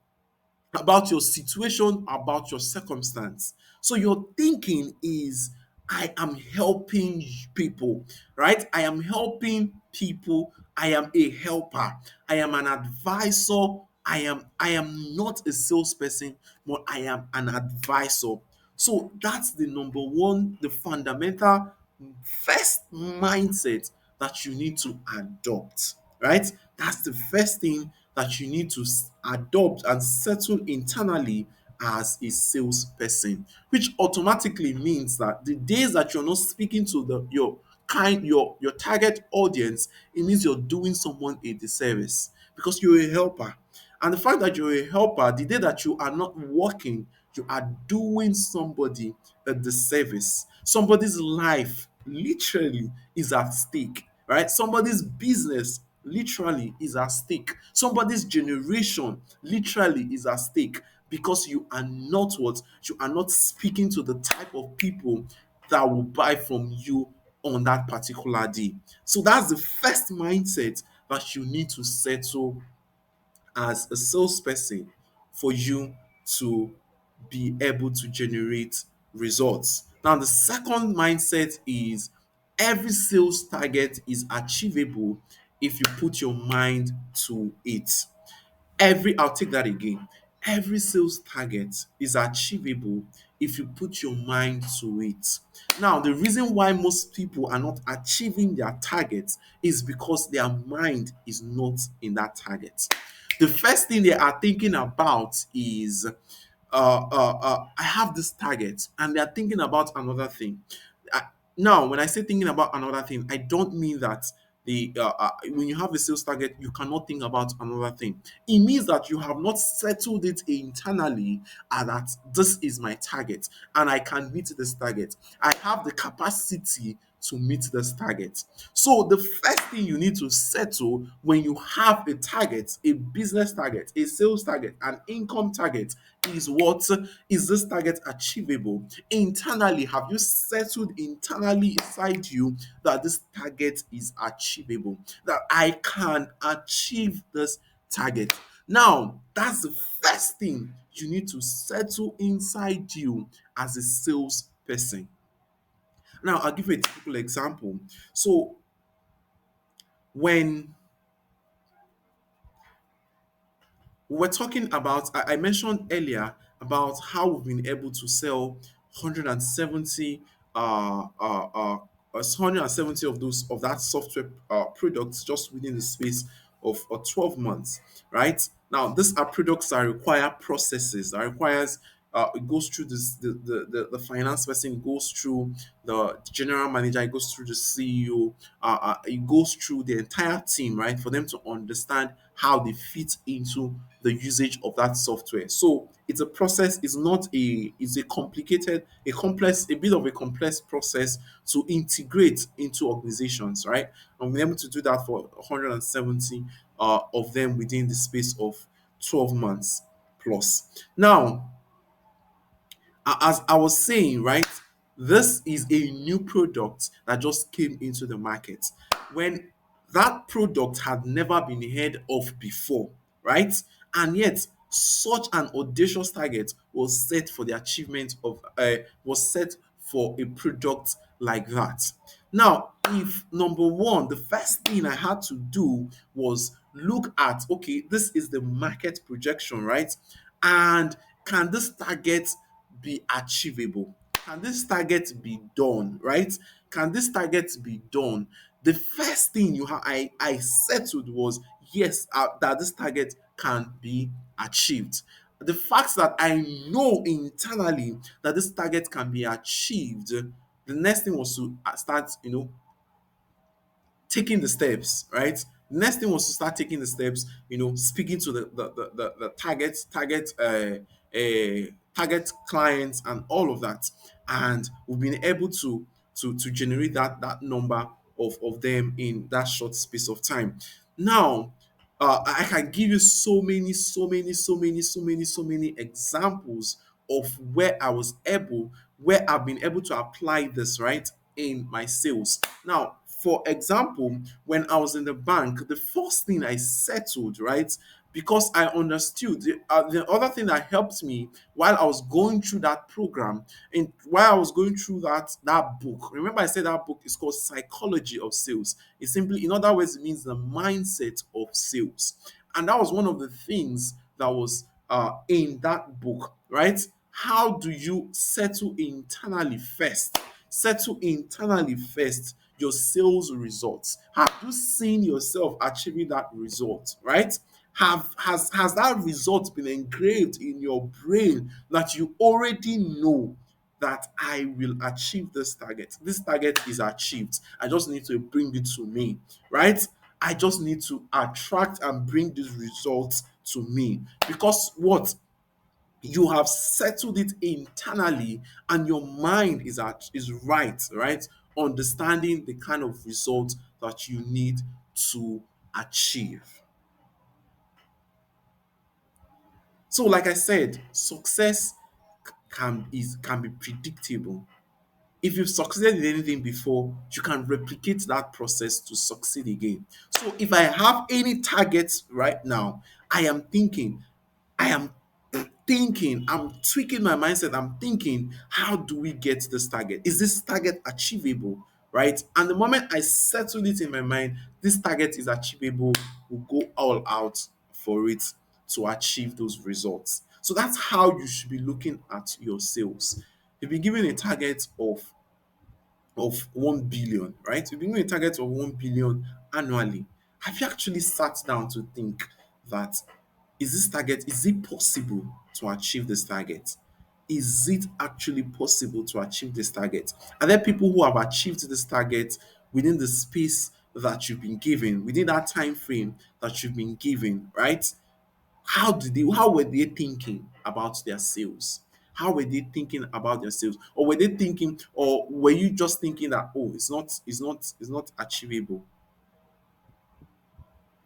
situation, about your circumstance. So your thinking is, I am helping people, right? I am helping people. I am a helper. I am an advisor. I am not a salesperson, but I am an advisor. So that's the number one, the fundamental first mindset that you need to adopt, right? That's the first thing that you need to adopt and settle internally as a salesperson, which automatically means that the days that you're not speaking to your target audience, it means you're doing someone a disservice, because you're a helper. And the fact that you're a helper, the day that you are not working, you are doing somebody a disservice. Somebody's life literally is at stake, right? Somebody's business literally is at stake. Somebody's generation literally is at stake, because you are not what? You are not speaking to the type of people that will buy from you on that particular day. So that's the first mindset that you need to settle as a salesperson for you to be able to generate results. Now, the second mindset is, every sales target is achievable if you put your mind to it. I'll take that again. Every sales target is achievable if you put your mind to it. Now, the reason why most people are not achieving their targets is because their mind is not in that target. The first thing they are thinking about is, I have this target, and they're thinking about another thing. Uh, Now, when I say thinking about another thing, I don't mean that when you have a sales target, you cannot think about another thing. It means that you have not settled it internally, and that this is my target, and I can meet this target. I have the capacity to meet this target. So the first thing you need to settle when you have a target, a business target, a sales target, an income target, is, what is this target achievable? Internally, have you settled internally inside you that this target is achievable? That I can achieve this target. Now, that's the first thing you need to settle inside you as a salesperson. Now, I'll give you a typical example. So, when we're talking about, I mentioned earlier about how we've been able to sell 170 170 of those of that software products just within the space of 12 months, right? Now these are products that require processes, that requires it goes through this the finance person, it goes through the general manager, it goes through the CEO, it goes through the entire team, right, for them to understand how they fit into the usage of that software. So it's a process, it's a complicated, a complex, a bit of a complex process to integrate into organizations, right? And we're able to do that for 170 of them within the space of 12 months plus. Now, as I was saying, right, this is a new product that just came into the market when that product had never been heard of before, right? And yet, such an audacious target was set for the achievement of was set for a product like that. Now, if number one, the first thing I had to do was look at, okay, this is the market projection, right? And can this target be achievable? Can this target be done, right? Can this target be done? The first thing I settled was yes, that this target can be achieved. The fact that I know internally that this target can be achieved, the next thing was to start, taking the steps, right? Next thing was to start taking the steps, speaking to the target clients and all of that. And we've been able to generate that number of them in that short space of time. Now, I can give you so many examples of where I've been able to apply this, right, in my sales. Now, for example, when I was in the bank, the first thing I settled, right, because I understood the other thing that helped me while I was going through that program and while I was going through that book. Remember, I said that book is called Psychology of Sales. It simply, in other words, it means the mindset of sales, and that was one of the things that was in that book, right? How do you settle internally first? Settle internally first your sales results. Have you seen yourself achieving that result, right? Has that result been engraved in your brain that you already know that I will achieve this target? This target is achieved. I just need to bring it to me, right? I just need to attract and bring these results to me. Because what? You have settled it internally and your mind is right, understanding the kind of result that you need to achieve. So like I said, success can be predictable. If you've succeeded in anything before, you can replicate that process to succeed again. So if I have any targets right now, I am thinking, I am I'm tweaking my mindset. I'm thinking, how do we get this target? Is this target achievable? Right? And the moment I settle it in my mind, this target is achievable, we'll go all out for it to achieve those results. So that's how you should be looking at your sales. You'll be given a target of 1 billion, right? You've been given a target of 1 billion annually. Have you actually sat down to think that is it possible to achieve this target? Is it actually possible to achieve this target? Are there people who have achieved this target within the space that you've been given, within that time frame that you've been given, right? How were they thinking about their sales? How were they thinking about their sales? Or were they thinking, or were you just thinking that, oh, it's not achievable?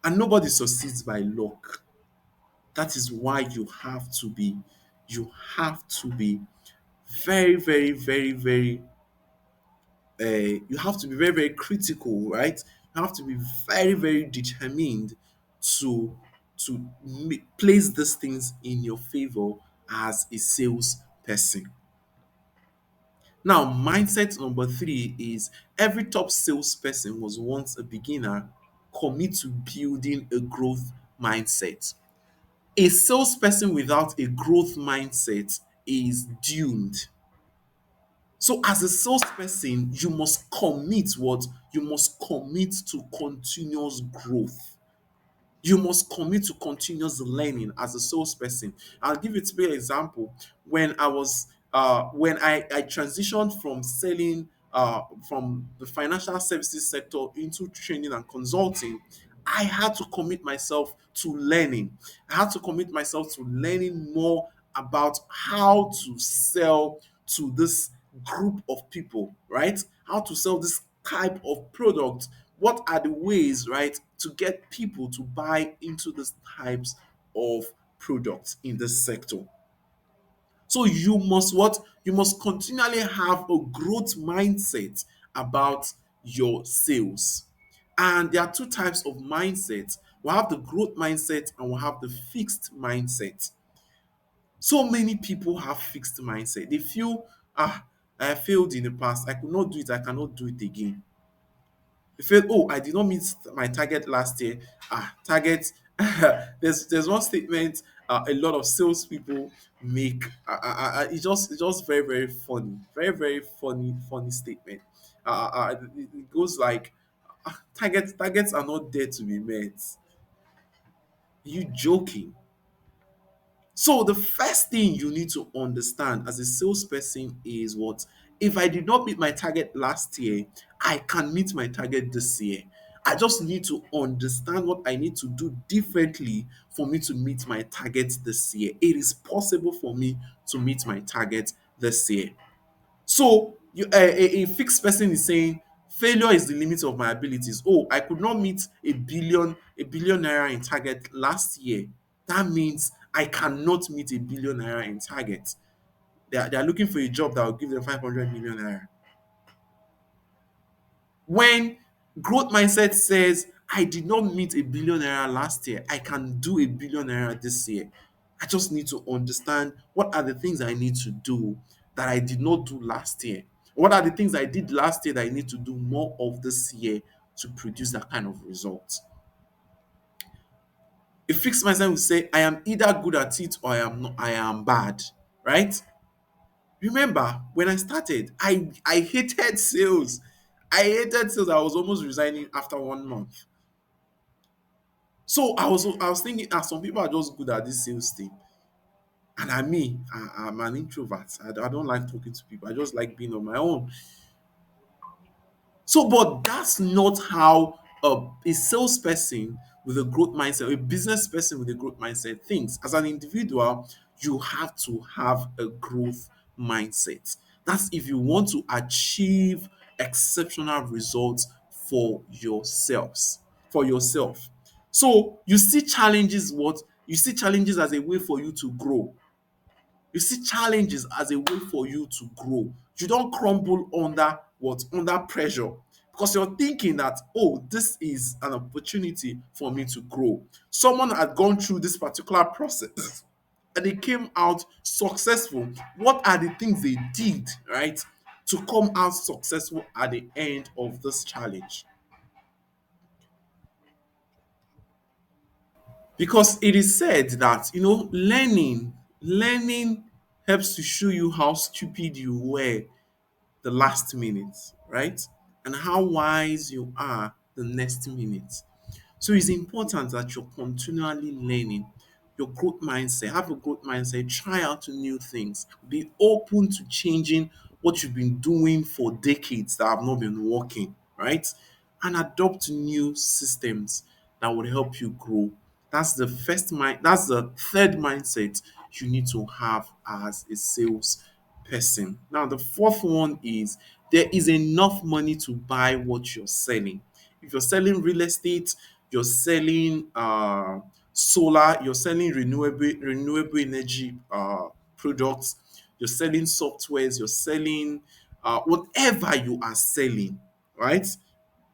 And nobody succeeds by luck. That is why you have to be very, very, very, very you have to be very, very critical, right? You have to be very, very determined to place these things in your favor as a sales person. Now, mindset number three is every top salesperson was once a beginner. Commit to building a growth mindset. A salesperson without a growth mindset is doomed. So, as a salesperson, you must commit what? You must commit to continuous growth. You must commit to continuous learning as a salesperson. I'll give you a typical example. When I transitioned from selling from the financial services sector into training and consulting, I had to commit myself to learning. I had to commit myself to learning more about how to sell to this group of people, right? How to sell this type of product. What are the ways, right, to get people to buy into these types of products in this sector? So you must what? You must continually have a growth mindset about your sales. And there are two types of mindsets. We have the growth mindset and we have the fixed mindset. So many people have fixed mindset. They feel, I failed in the past. I could not do it. I cannot do it again. They feel, oh, I did not meet my target last year. Target. There's one statement a lot of salespeople make. It's just very funny, very funny statement. It goes like, targets are not there to be met. You joking? So the first thing you need to understand as a salesperson is what? If I did not meet my target last year, I can meet my target this year. I just need to understand what I need to do differently for me to meet my target this year. It is possible for me to meet my target this year. So a fixed person is saying failure is the limit of my abilities. Oh, I could not meet a billion naira in target last year. That means I cannot meet a billion naira in target. They are looking for a job that will give them 500 million naira. When growth mindset says, I did not meet a billion naira last year, I can do a billion naira this year. I just need to understand what are the things I need to do that I did not do last year. What are the things I did last year that I need to do more of this year to produce that kind of result? A fixed mindset will say, I am either good at it or I am bad, right? Remember, when I started, I hated sales. I hated sales. I was almost resigning after 1 month. So I was thinking, some people are just good at this sales thing. And I'm an introvert. I don't like talking to people. I just like being on my own. So, but that's not how a salesperson with a growth mindset, a business person with a growth mindset thinks. As an individual, you have to have a growth mindset. That's if you want to achieve exceptional results for yourselves, for yourself. So you see challenges, what? You see challenges as a way for you to grow. You see challenges as a way for you to grow. You don't crumble under what? Under pressure. Because you're thinking that, oh, this is an opportunity for me to grow. Someone had gone through this particular process and they came out successful. What are the things they did, right, to come out successful at the end of this challenge? Because it is said that, learning helps to show you how stupid you were the last minute, right? And how wise you are the next minute. So it's important that you're continually learning your growth mindset. Have a growth mindset. Try out new things. Be open to changing what you've been doing for decades that have not been working, right? And adopt new systems that would help you grow. That's the first mind. That's the third mindset you need to have as a sales person. Now, the fourth one is there is enough money to buy what you're selling. If you're selling real estate, you're selling solar, you're selling renewable energy products, you're selling softwares, you're selling whatever you are selling, right?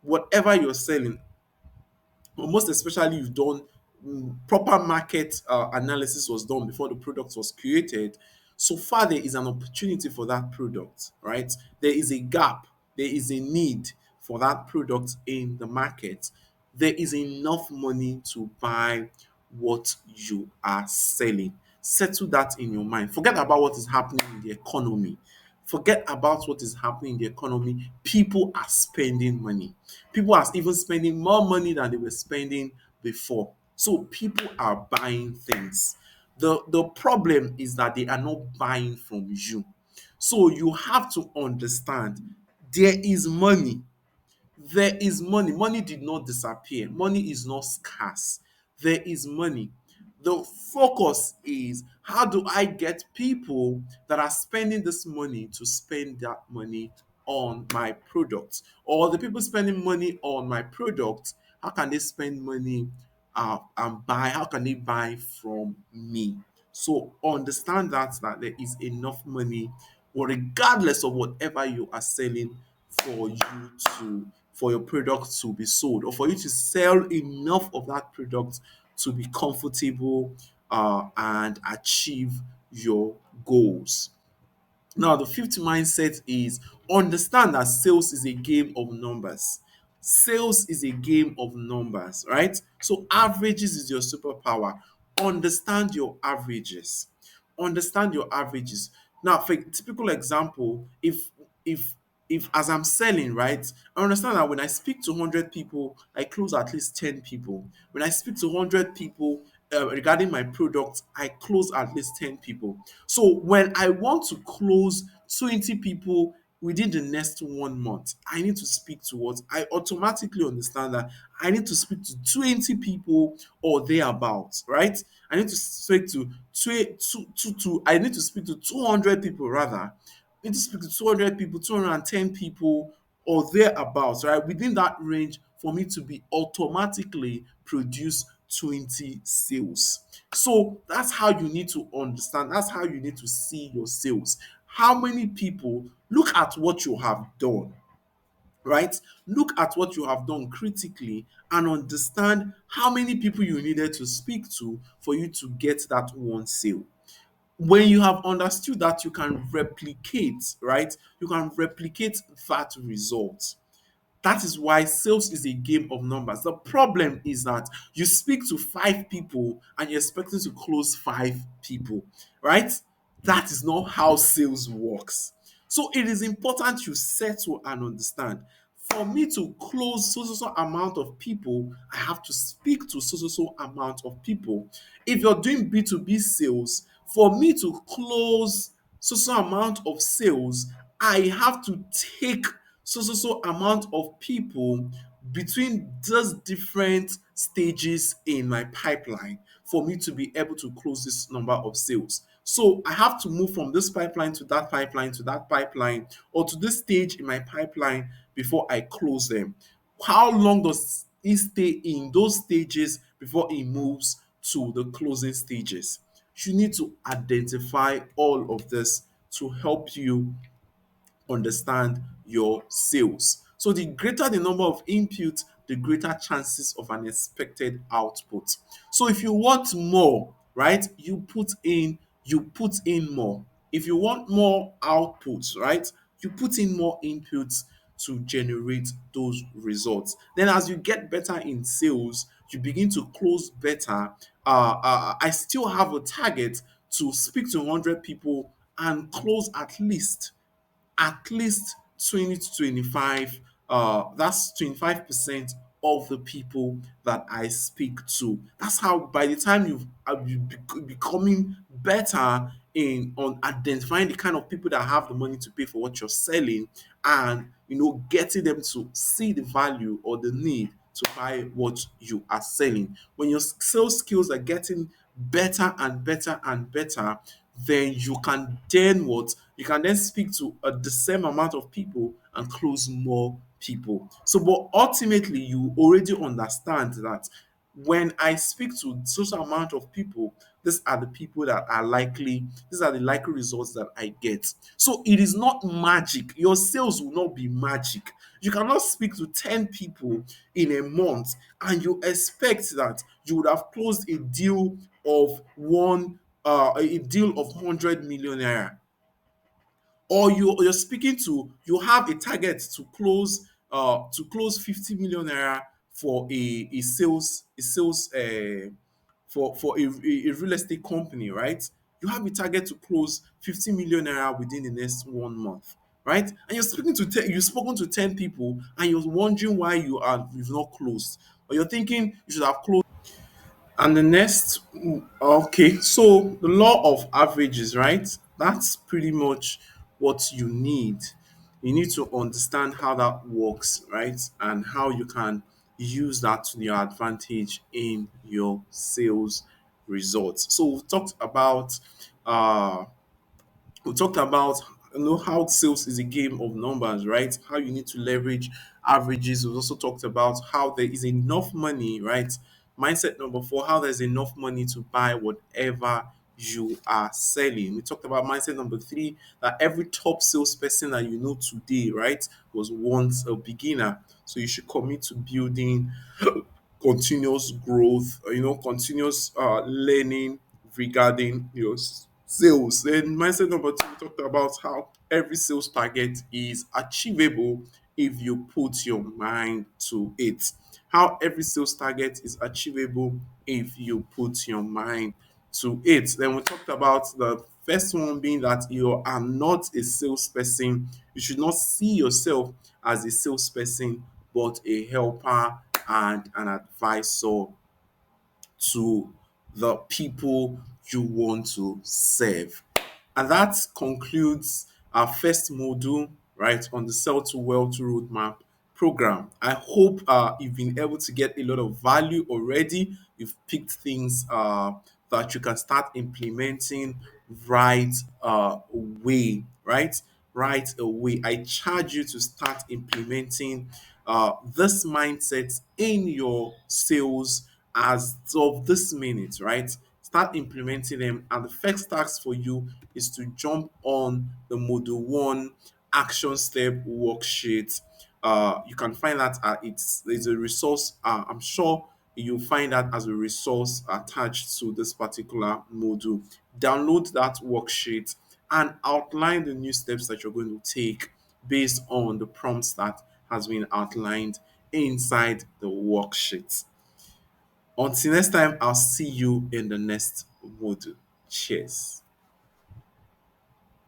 Whatever you're selling, but most especially you've done proper market analysis was done before the product was created. So far there is an opportunity for that product, right? There is a gap, there is a need for that product in the market. There is enough money to buy what you are selling. Settle that in your mind. Forget about what is happening in the economy. Forget about what is happening in the economy. People are spending money. People are even spending more money than they were spending before. So people are buying things. The problem is that they are not buying from you. So you have to understand there is money, there is money. Money did not disappear. Money is not scarce. There is money. The focus is how do I get people that are spending this money to spend that money on my product? Or the people spending money on my product, how can they spend money and buy? How can they buy from me? So understand that there is enough money, or regardless of whatever you are selling, for you to for your product to be sold, or for you to sell enough of that product to be comfortable and achieve your goals. Now, the fifth mindset is understand that sales is a game of numbers. Sales is a game of numbers, right? So, averages is your superpower. Understand your averages. Understand your averages. Now, for a typical example, if if as I'm selling, right, I understand that when I speak to 100 people, I close at least 10 people. When I speak to 100 people regarding my product, I close at least 10 people. So when I want to close 20 people within the next 1 month, I need to speak to what? I automatically understand that I need to speak to 20 people or thereabouts, right? I need to speak to I need to speak to 200 people rather. Need to speak to 200 people, 210 people, or thereabouts, right? Within that range for me to be automatically produce 20 sales. So that's how you need to understand. That's how you need to see your sales. How many people look at what you have done, right? Look at what you have done critically and understand how many people you needed to speak to for you to get that one sale. When you have understood that, you can replicate, right? You can replicate that result. That is why sales is a game of numbers. The problem is that you speak to five people and you're expecting to close five people, right? That is not how sales works. So it is important you settle and understand. For me to close so amount of people, I have to speak to so amount of people. If you're doing B2B sales, for me to close so amount of sales, I have to take so amount of people between those different stages in my pipeline for me to be able to close this number of sales. So I have to move from this pipeline to that pipeline to that pipeline, or to this stage in my pipeline before I close them. How long does it stay in those stages before it moves to the closing stages? You need to identify all of this to help you understand your sales. So the greater the number of inputs, the greater chances of an expected output. So if you want more, right, you put in more. If you want more outputs, right, you put in more inputs to generate those results. Then as you get better in sales, you begin to close better. I still have a target to speak to 100 people and close at least 20 to 25, that's 25% of the people that I speak to. That's how by the time you becoming better in on identifying the kind of people that have the money to pay for what you're selling, and getting them to see the value or the need to buy what you are selling. When your sales skills are getting better and better and better, then you can then what? You can then speak to the same amount of people and close more people. So, but ultimately, you already understand that when I speak to such amount of people, these are the people that are likely, these are the likely results that I get. So it is not magic. Your sales will not be magic. You cannot speak to 10 people in a month and you expect that you would have closed a deal of a deal of 100 million naira, or you're speaking to, you have a target to close 50 million naira for a sales, for a real estate company, right? You have a target to close 50 million naira within the next 1 month, right? And you've spoken to 10 people and you're wondering why you've not closed, or you're thinking you should have closed. And the next, okay, so the law of averages, right? That's pretty much what you need. You need to understand how that works, right? And how you can use that to your advantage in your sales results. So we've talked about uh how sales is a game of numbers, right? How you need to leverage averages. We've also talked about how there is enough money, right? Mindset number four, how there's enough money to buy whatever you are selling. We talked about mindset number three, that every top salesperson that you know today, right, was once a beginner. So you should commit to building continuous growth, continuous learning regarding your sales. Then mindset number two, we talked about how every sales target is achievable if you put your mind to it. How every sales target is achievable if you put your mind to it. Then we talked about the first one being that you are not a salesperson. You should not see yourself as a salesperson, but a helper and an advisor to the people you want to serve. And that concludes our first module, right, on the Sell to Wealth Roadmap program. I hope you've been able to get a lot of value already. You've picked things that you can start implementing right away, right? Right away. I charge you to start implementing this mindset in your sales as of this minute, right? Start implementing them. And the first task for you is to jump on the Module 1 action step worksheet. You can find that there's a resource. I'm sure you'll find that as a resource attached to this particular module. Download that worksheet and outline the new steps that you're going to take based on the prompts that has been outlined inside the worksheet. Until next time, I'll see you in the next module. Cheers.